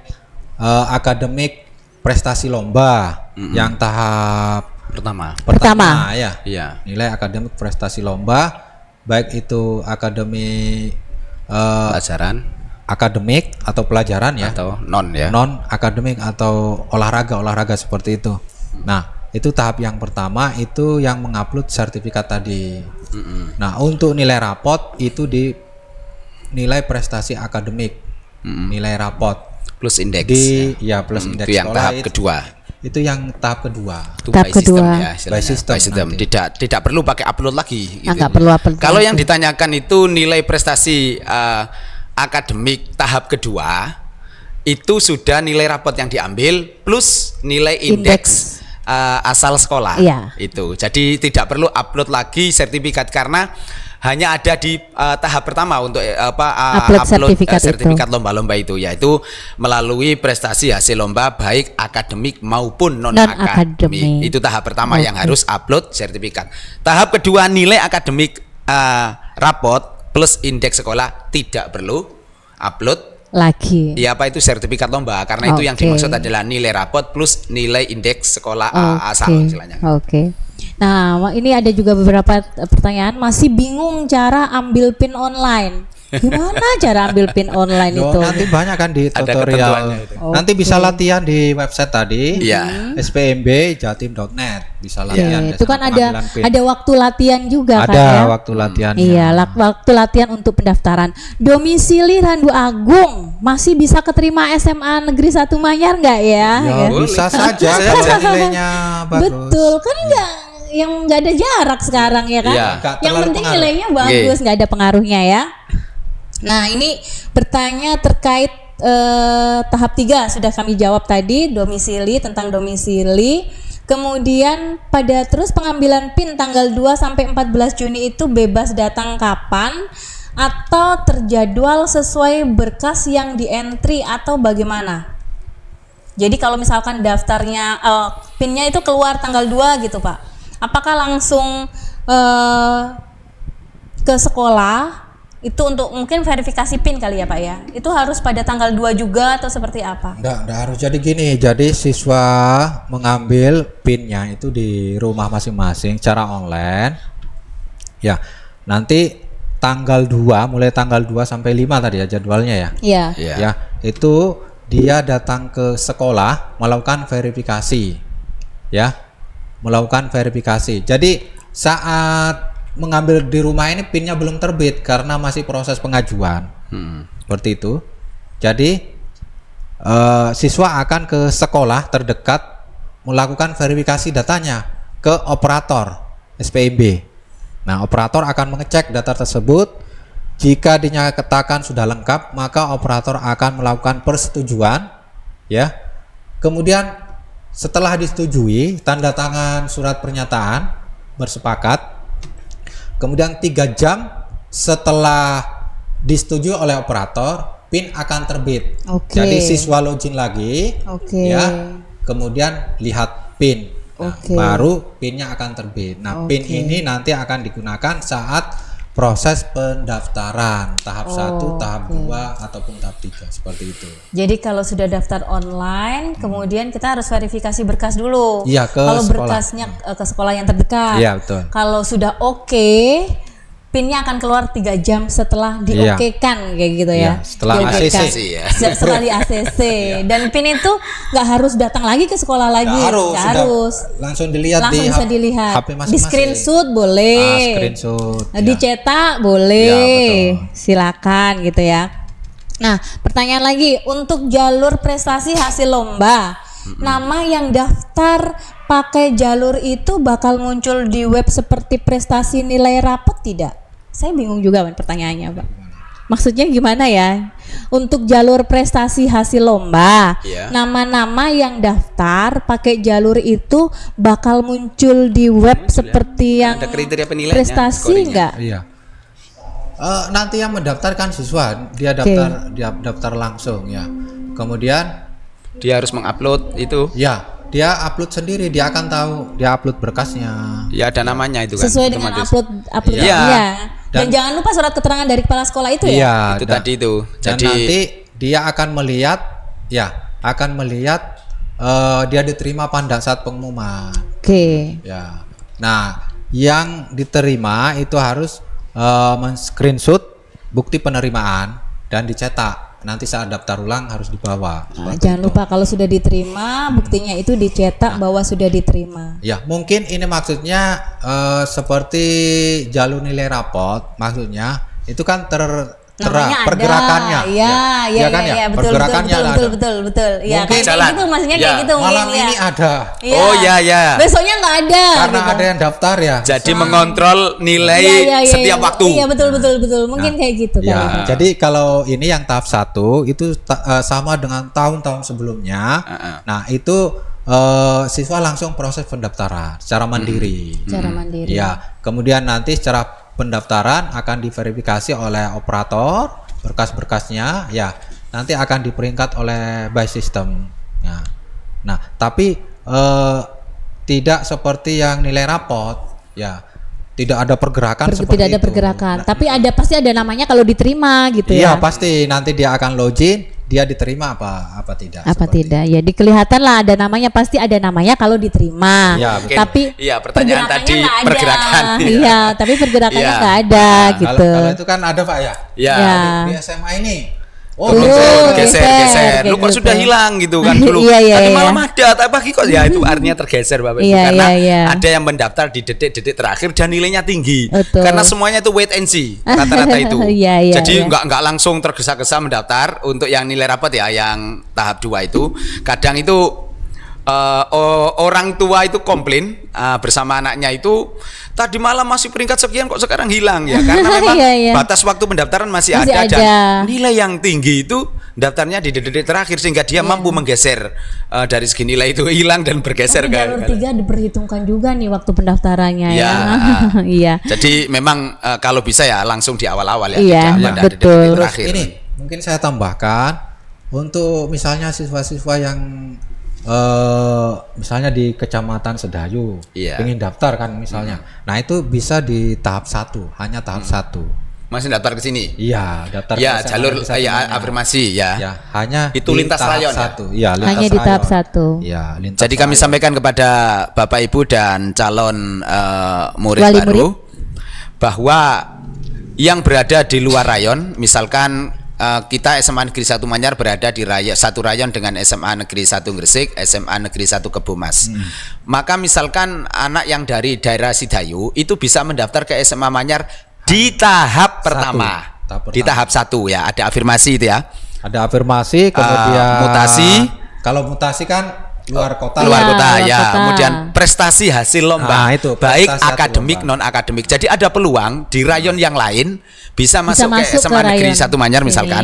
akademik prestasi lomba yang tahap pertama ya. Iya. Nilai akademik prestasi lomba, baik itu akademik pelajaran, akademik atau pelajaran ya, atau non ya, non akademik atau olahraga seperti itu. Nah, Itu tahap yang pertama, itu yang mengupload sertifikat tadi. Nah, untuk nilai rapot itu di nilai prestasi akademik, nilai rapot plus indeks. Plus indeks itu yang sekolah tahap kedua. Itu yang tahap kedua. Itu Tahap by system kedua. ya, By system nanti. Tidak perlu pakai upload lagi. Gitu. Nggak perlu upload Kalau lagi. yang ditanyakan itu nilai prestasi akademik tahap kedua, itu sudah nilai rapot yang diambil plus nilai indeks. Asal sekolah itu, jadi tidak perlu upload lagi sertifikat karena hanya ada di tahap pertama untuk upload sertifikat lomba-lomba itu, yaitu melalui prestasi hasil lomba baik akademik maupun non akademik. Itu tahap pertama yang harus upload sertifikat. Tahap kedua nilai akademik rapot plus indeks sekolah tidak perlu upload lagi. Ya, apa itu sertifikat lomba, karena itu yang dimaksud adalah nilai rapot plus nilai indeks sekolah asal istilahnya. Nah, ini ada juga beberapa pertanyaan, masih bingung cara ambil PIN online. Gimana cara ambil PIN online itu? Nanti banyak kan di tutorial. Nanti bisa latihan di website tadi. spmbjatim.net bisa latihan. Itu kan ada waktu latihan juga kan Ada ya? waktu latihan. Iya, waktu latihan untuk pendaftaran. Domisili Randu Agung masih bisa keterima SMA Negeri 1 Manyar nggak ya? Bisa saja kalau nilainya bagus. Betul, kan nggak ada jarak sekarang ya kan? Yang penting nilainya bagus, nggak ada pengaruhnya ya. Nah, ini bertanya terkait tahap 3 sudah kami jawab tadi, domisili, tentang domisili. Kemudian pada terus pengambilan PIN tanggal 2 sampai 14 Juni itu bebas datang kapan atau terjadwal sesuai berkas yang di-entry atau bagaimana? Jadi kalau misalkan daftarnya PIN-nya itu keluar tanggal 2 gitu, Pak. Apakah langsung ke sekolah itu untuk mungkin verifikasi PIN kali ya Pak ya? Itu harus pada tanggal 2 juga atau seperti apa? Nggak harus, jadi gini, jadi siswa mengambil PIN-nya itu di rumah masing-masing secara online. Ya, nanti tanggal 2, mulai tanggal 2 sampai 5 tadi ya jadwalnya ya. Iya. Ya, itu dia datang ke sekolah melakukan verifikasi. Ya, melakukan verifikasi. Jadi saat mengambil di rumah ini PIN-nya belum terbit karena masih proses pengajuan. Seperti itu. Jadi siswa akan ke sekolah terdekat melakukan verifikasi datanya ke operator SPIB. Nah, operator akan mengecek data tersebut. Jika dinyatakan sudah lengkap, maka operator akan melakukan persetujuan, ya. Kemudian setelah disetujui, tanda tangan surat pernyataan bersepakat. Kemudian 3 jam setelah disetujui oleh operator, PIN akan terbit. Jadi siswa login lagi, ya. Kemudian lihat PIN, baru PIN-nya akan terbit. Nah, PIN ini nanti akan digunakan saat proses pendaftaran tahap 1, tahap 2 ataupun tahap 3 seperti itu. Jadi kalau sudah daftar online, kemudian kita harus verifikasi berkas dulu. Iya, ke kalau sekolah. Berkasnya ke sekolah yang terdekat. Iya, betul. Kalau sudah PIN-nya akan keluar 3 jam setelah di-okekan kayak gitu ya. Setelah ACC ya. Setelah di ACC. Dan PIN itu nggak harus datang lagi ke sekolah lagi. Nggak harus. Langsung dilihat, langsung bisa dilihat. HP masing-masing. Di screenshot boleh. Screenshot. Dicetak boleh. Ya, silakan gitu ya. Nah, pertanyaan lagi untuk jalur prestasi hasil lomba. Nama yang daftar pakai jalur itu bakal muncul di web seperti prestasi nilai rapot tidak? Saya bingung juga pertanyaannya, Pak. Maksudnya gimana ya? Untuk jalur prestasi hasil lomba, nama-nama yang daftar pakai jalur itu bakal muncul di web seperti yang ada kriteria penilaiannya, prestasi enggak? Iya. Nanti yang mendaftarkan siswa, dia daftar langsung ya. Kemudian dia harus mengupload itu. Ya, dia upload sendiri, dia akan tahu, dia upload berkasnya. Ya, ada namanya itu kan. Sesuai dengan upload ya. Dan jangan lupa surat keterangan dari kepala sekolah itu ya. Iya, itu tadi itu. Jadi nanti dia akan melihat, dia diterima pada saat pengumuman. Ya. Nah, yang diterima itu harus men-screenshot bukti penerimaan dan dicetak. nanti saat daftar ulang harus dibawa. Jangan lupa kalau sudah diterima, buktinya itu dicetak bahwa sudah diterima. Ya, mungkin ini maksudnya seperti jalur nilai rapot, maksudnya itu kan pergerakannya. Iya, betul, betul. Iya, kayak gitu maksudnya kayak gitu malam mungkin ini ada. Ya. Oh ya. Besoknya nggak ada. Karena gitu. Ada yang daftar ya. Jadi mengontrol nilai setiap waktu. Iya, betul. Mungkin kayak gitu ya. Jadi kalau ini yang tahap 1 itu sama dengan tahun-tahun sebelumnya. Nah, itu siswa langsung proses pendaftaran secara mandiri. Ya, kemudian nanti secara pendaftaran akan diverifikasi oleh operator, berkas-berkasnya ya nanti akan diperingkat oleh by system ya. Nah, tapi tidak seperti yang nilai rapot ya, tidak ada pergerakan tidak ada pergerakan. Nah, tapi pasti ada namanya kalau diterima gitu ya. Iya, pasti nanti dia akan login, dia diterima apa tidak. Apa tidak itu. Ya kelihatan lah ada namanya, pasti ada namanya kalau diterima ya, tapi pertanyaan tadi pergerakan iya tapi pergerakannya nggak ada gitu. Kalau itu kan ada Pak ya. Di SMA ini geser. Lu kok sudah hilang gitu kan dulu. Tadi malam ada, tapi pagi kok ya itu artinya tergeser Bapak Ibu karena ada yang mendaftar di detik-detik terakhir dan nilainya tinggi. Betul. Karena semuanya itu wait and see rata-rata itu. Jadi nggak langsung tergesa-gesa mendaftar untuk yang nilai rapot ya, yang tahap 2 itu. Kadang itu orang tua itu komplain bersama anaknya itu tadi malam masih peringkat sekian kok sekarang hilang ya, karena memang batas waktu pendaftaran masih ada dan nilai yang tinggi itu daftarnya di detik terakhir sehingga dia mampu menggeser dari segi nilai itu hilang dan bergeser ke jalur 3 diperhitungkan juga nih waktu pendaftarannya ya. Iya. Jadi memang kalau bisa ya langsung di awal-awal ya. Iya, betul. Terus ini mungkin saya tambahkan untuk misalnya siswa-siswa yang misalnya di Kecamatan Sedayu ingin daftar kan misalnya. Nah, itu bisa di tahap 1, hanya tahap 1. Masih daftar ke sini? Iya, daftar ke jalur afirmasi ya. Hanya itu lintas rayon 1. Iya, lintas hanya di tahap 1. Iya, jadi kami sampaikan kepada Bapak Ibu dan calon murid baru bahwa yang berada di luar rayon, misalkan kita SMA Negeri 1 Manyar berada di satu rayon dengan SMA Negeri 1 Gresik, SMA Negeri 1 Kebomas. Maka misalkan anak yang dari daerah Sidayu itu bisa mendaftar ke SMA Manyar di tahap pertama. Di tahap 1 ya, ada afirmasi itu ya. Ada afirmasi, kemudian mutasi. Kalau mutasi kan luar kota. Kemudian prestasi hasil lomba, baik akademik non akademik. Jadi ada peluang di rayon yang lain bisa masuk ke SMA Negeri 1 Manyar misalkan.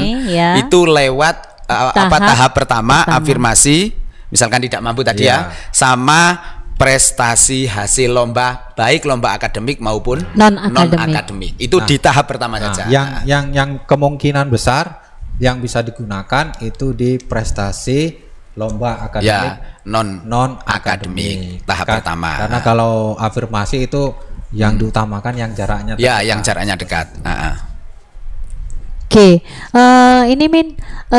Itu lewat tahap pertama afirmasi, misalkan tidak mampu tadi ya, sama prestasi hasil lomba, baik lomba akademik maupun non akademik. Itu di tahap pertama saja. Yang kemungkinan besar yang bisa digunakan itu di prestasi lomba akademik non akademik tahap pertama. Karena kalau afirmasi itu yang diutamakan yang jaraknya dekat. Ya, yang jaraknya dekat. Oke, ini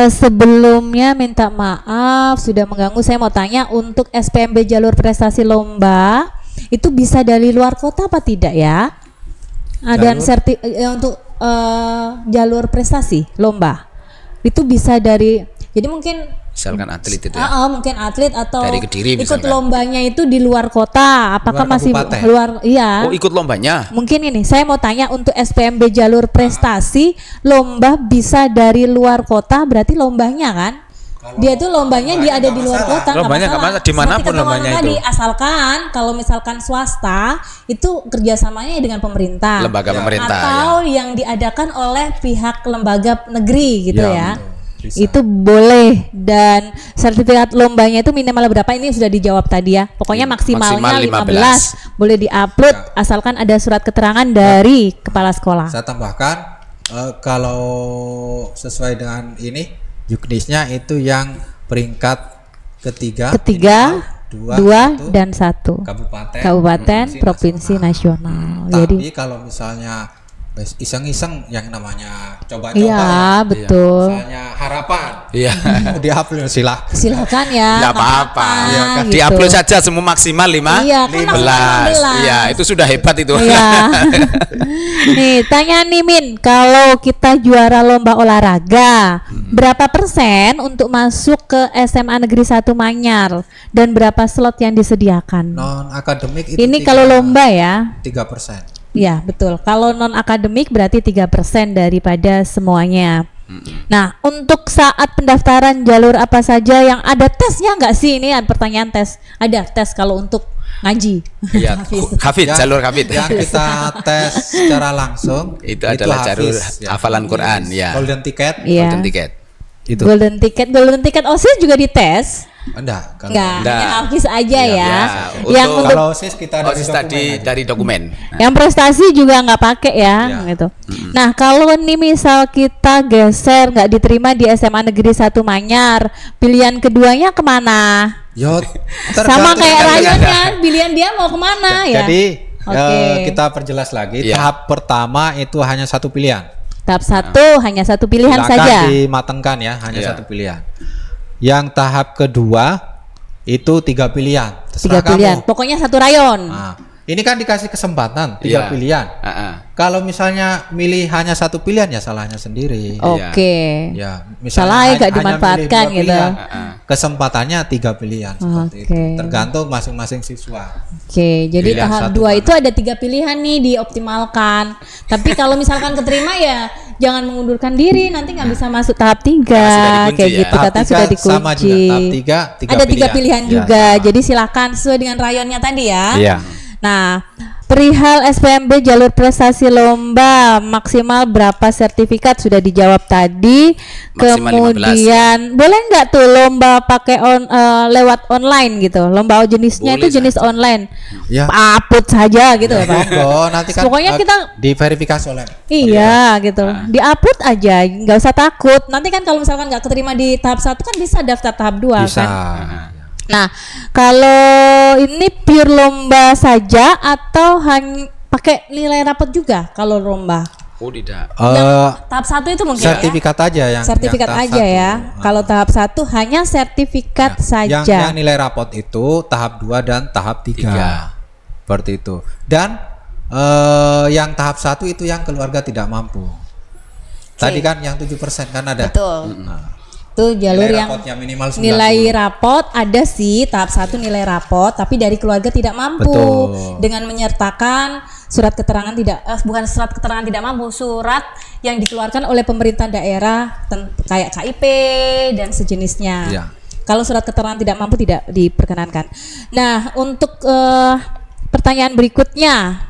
sebelumnya minta maaf sudah mengganggu. Saya mau tanya untuk SPMB jalur prestasi lomba itu bisa dari luar kota apa tidak ya? Dan untuk jalur prestasi lomba itu bisa dari, jadi mungkin misalkan atlet itu ya? Mungkin atlet atau dari Kediri ikut misalkan. Lombanya itu di luar kota, apakah luar masih kabupaten. Luar? Iya. Oh, ikut lombanya. Mungkin ini saya mau tanya untuk SPMB jalur prestasi lomba bisa dari luar kota, berarti lombanya kan? Dia tuh lombanya dia ada di luar kota, lombanya nggak masalah, dimanapun lombanya itu. Asalkan kalau misalkan swasta itu kerjasamanya dengan pemerintah, lembaga pemerintah, atau yang diadakan oleh pihak lembaga negeri gitu ya. Bisa. Itu boleh, dan sertifikat lombanya itu minimal berapa, ini sudah dijawab tadi ya. Pokoknya maksimalnya 15 boleh diupload asalkan ada surat keterangan dari kepala sekolah. Saya tambahkan kalau sesuai dengan ini juknisnya itu yang peringkat ketiga, dua dan 1 kabupaten provinsi nasional. Jadi kalau misalnya iseng-iseng yang namanya coba-coba. Iya, betul. Misalnya harapan. Iya. Mau di-upload Silakan ya. Enggak apa-apa. Iya, kan? Di-upload saja semua maksimal 15. Iya, kan 15. Iya, itu sudah hebat itu. Iya. Nih, tanya nih Min, kalau kita juara lomba olahraga, berapa persen untuk masuk ke SMA Negeri 1 Manyar dan berapa slot yang disediakan? Non akademik itu ini kalau lomba ya 3%. Ya betul, kalau non akademik berarti 3% daripada semuanya. Nah, untuk saat pendaftaran jalur apa saja yang ada tesnya nggak sih? Ini pertanyaan tes. Ada tes kalau untuk ngaji. Iya, Hafid, jalur Hafid. Yang kita tes secara langsung itu adalah jalur hafalan Quran, ya. Golden ticket. Iya. Golden ticket. Itu. Golden ticket OSIS juga dites. Enggak, hanya Hafiz aja ya. Yang untuk kalau OSIS kita dari dokumen. Yang prestasi juga nggak pakai ya, gitu. Nah, kalau nih misal kita geser nggak diterima di SMA Negeri 1 Manyar, pilihan keduanya kemana? Yo, sama kayak Rayonnya, pilihan dia mau kemana ya? Jadi kita perjelas lagi. Tahap pertama itu hanya satu pilihan. Tahap 1 hanya satu pilihan saja. Dimatangkan ya, hanya satu pilihan. Yang tahap kedua itu 3 pilihan. 3 pilihan. Pokoknya satu rayon. Nah, ini kan dikasih kesempatan 3 pilihan. Kalau misalnya milih hanya satu pilihan ya salahnya sendiri. Oke. Ya, misalnya nggak dimanfaatkan gitu. Kesempatannya 3 pilihan seperti itu. Tergantung masing-masing siswa. Oke, jadi tahap 2 itu ada 3 pilihan nih dioptimalkan. Tapi kalau misalkan keterima ya jangan mengundurkan diri, nanti nggak bisa masuk tahap 3 kayak gitu. Kata sudah dikunci. Sama juga tahap 3 ada 3 pilihan juga. Jadi silakan sesuai dengan rayonnya tadi ya. Iya. Nah, perihal SPMB jalur prestasi lomba maksimal berapa sertifikat sudah dijawab tadi. Maksimal kemudian 15. Boleh nggak tuh lomba pakai lewat online gitu? Lomba jenisnya boleh, itu jenis online. Ya. Upload saja gitu ya Pak. Nanti kan pokoknya kita diverifikasi oleh. Iya gitu. Di-upload aja, nggak usah takut. Nanti kan kalau misalkan nggak keterima di tahap 1 kan bisa daftar tahap 2 bisa. Kan. Nah, kalau ini pure lomba saja atau hanya pakai nilai rapot juga kalau lomba? Oh tidak. Tahap 1 itu mungkin sertifikat aja yang sertifikat yang aja ya. Kalau tahap 1 hanya sertifikat saja. Yang nilai rapot itu tahap 2 dan tahap 3. Seperti itu. Dan yang tahap 1 itu yang keluarga tidak mampu. Tadi kan yang 7% kan ada. Betul. Itu jalur yang nilai rapot ada sih tahap 1 nilai rapot tapi dari keluarga tidak mampu. Betul. Dengan menyertakan surat keterangan bukan surat keterangan tidak mampu, surat yang dikeluarkan oleh pemerintah daerah kayak KIP dan sejenisnya. Ya. Kalau surat keterangan tidak mampu tidak diperkenankan. Nah, untuk pertanyaan berikutnya,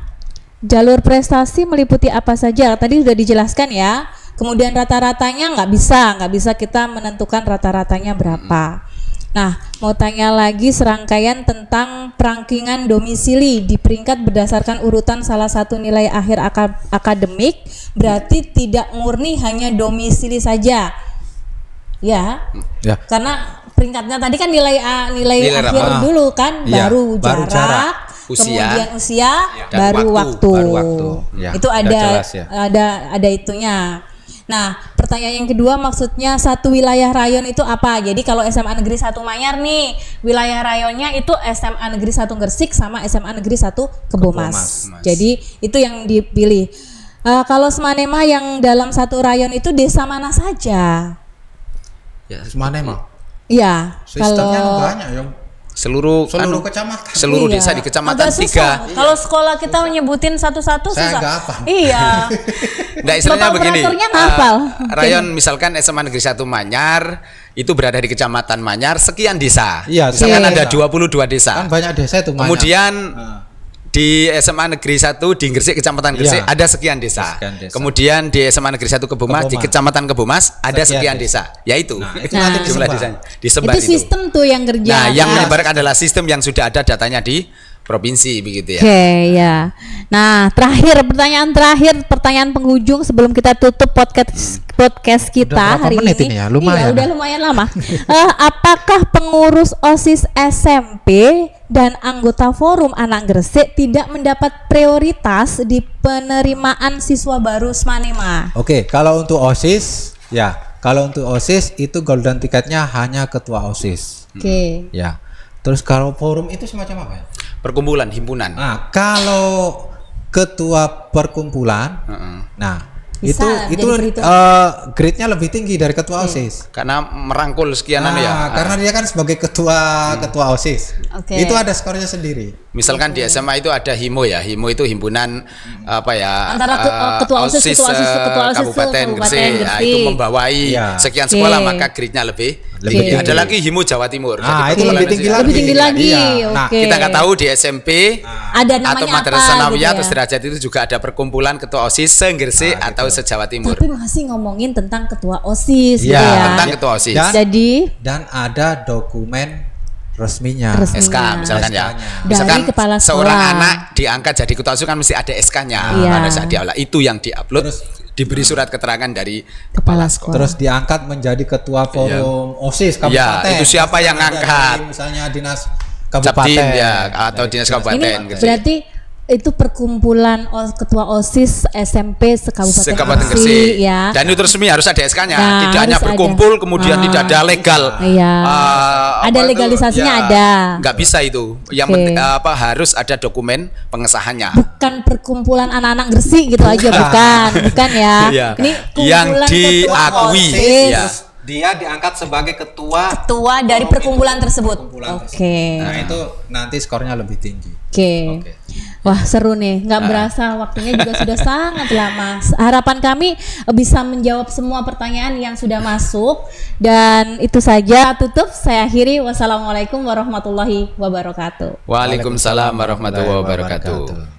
jalur prestasi meliputi apa saja? Tadi sudah dijelaskan ya. Kemudian rata-ratanya nggak bisa kita menentukan rata-ratanya berapa. Nah, mau tanya lagi serangkaian tentang perangkingan domisili di peringkat berdasarkan urutan salah satu nilai akhir akademik, berarti tidak murni hanya domisili saja, ya. Karena peringkatnya tadi kan nilai akhir dulu kan, baru jarak. Kemudian usia, baru waktu. Ya, itu ada itunya. Nah, pertanyaan yang kedua maksudnya satu wilayah rayon itu apa? Jadi kalau SMA Negeri 1 Manyar nih, wilayah rayonnya itu SMA Negeri 1 Gresik sama SMA Negeri 1 Kebomas. Jadi itu yang dipilih. Kalau Semanema yang dalam satu rayon itu desa mana saja? Ya, Semanema. Iya, sistemnya banyak ya. Seluruh kecamatan. Seluruh desa di kecamatan 3. Kalau sekolah kita nyebutin satu-satu susah. Saya nggak apa. Iya. Nah, istilahnya begini. Rayon misalkan SMA Negeri 1 Manyar itu berada di kecamatan Manyar sekian desa. Iya, misalkan ada 22 desa. Kan banyak desa itu Manyar. Kemudian di SMA Negeri 1 di Gresik kecamatan Gresik ada sekian desa. Kemudian di SMA Negeri 1 Kebomas di kecamatan Kebomas ada sekian desa. Yaitu jumlah desanya disebar itu. Sistem tuh yang kerja. Nah, yang menyebarkan adalah sistem yang sudah ada datanya di provinsi begitu ya. Oke, ya. Nah, pertanyaan penghujung sebelum kita tutup podcast kita hari ini. Ya? Lumayan. Iya, udah lumayan lama. Apakah pengurus OSIS SMP dan anggota Forum Anak Gresik tidak mendapat prioritas di penerimaan siswa baru Smanema. Oke, kalau untuk OSIS ya, kalau untuk OSIS itu golden tiketnya hanya ketua OSIS. Oke. Ya. Terus kalau forum itu semacam apa ya? Perkumpulan, himpunan. Nah, kalau ketua perkumpulan, nah Bisa itu grade-nya lebih tinggi dari ketua OSIS. Karena merangkul sekian ya. Karena dia kan sebagai ketua OSIS. Oke. Itu ada skornya sendiri. Misalkan di SMA itu ada HIMO ya. HIMO itu himpunan apa ya? Antara ketua OSIS, ketua OSIS Kabupaten Gresik. Nah, itu membawai sekian sekolah, maka grade-nya lebih tinggi. Ada lagi HIMO Jawa Timur. Itu lebih tinggi lagi. Lebih tinggi lagi. Iya. Nah, kita nggak tahu di SMP ada namanya atau Madrasah apa Sanawiyah gitu atau sederajat itu juga ada perkumpulan ketua OSIS se-Gresik atau se-Jawa Timur. Tapi masih ngomongin tentang ketua OSIS gitu Iya, ya. Tentang ketua OSIS. Dan ada dokumen resminya. SK misalkan ya. Dari Misalkan kepala sekolah. seorang anak diangkat jadi ketua OSIS kan mesti ada SK-nya Iya. pada saat dia itu yang diupload, Terus diberi surat keterangan dari Kepala sekolah. Terus diangkat menjadi ketua forum OSIS kabupaten. Iya, itu siapa yang Ada ngangkat? dari misalnya dinas Capdim kabupaten ya atau dinas kabupaten Ini gitu. berarti itu perkumpulan ketua OSIS SMP Sekabupaten Gresik Gresik. ya. Dan itu resmi harus ada SK-nya. Nah, tidak hanya harus berkumpul ada. kemudian tidak ada legal. Iya. Ada Apa itu, legalisasinya ya, ada. Nggak bisa itu. Yang Oke. harus ada dokumen pengesahannya. Bukan perkumpulan anak-anak Gresik gitu aja, bukan ya. Iya. Ini Yang kumpulan diakui. ketua OSIS. Iya. Dia diangkat sebagai ketua Dari perkumpulan tersebut. perkumpulan Oke. tersebut. Nah, itu nanti skornya lebih tinggi. Oke. Wah, seru nih. Nggak berasa waktunya juga sudah sangat lama. Harapan kami bisa menjawab semua pertanyaan yang sudah masuk, dan itu saja tutup. Saya akhiri. Wassalamualaikum warahmatullahi wabarakatuh. Waalaikumsalam warahmatullahi wabarakatuh.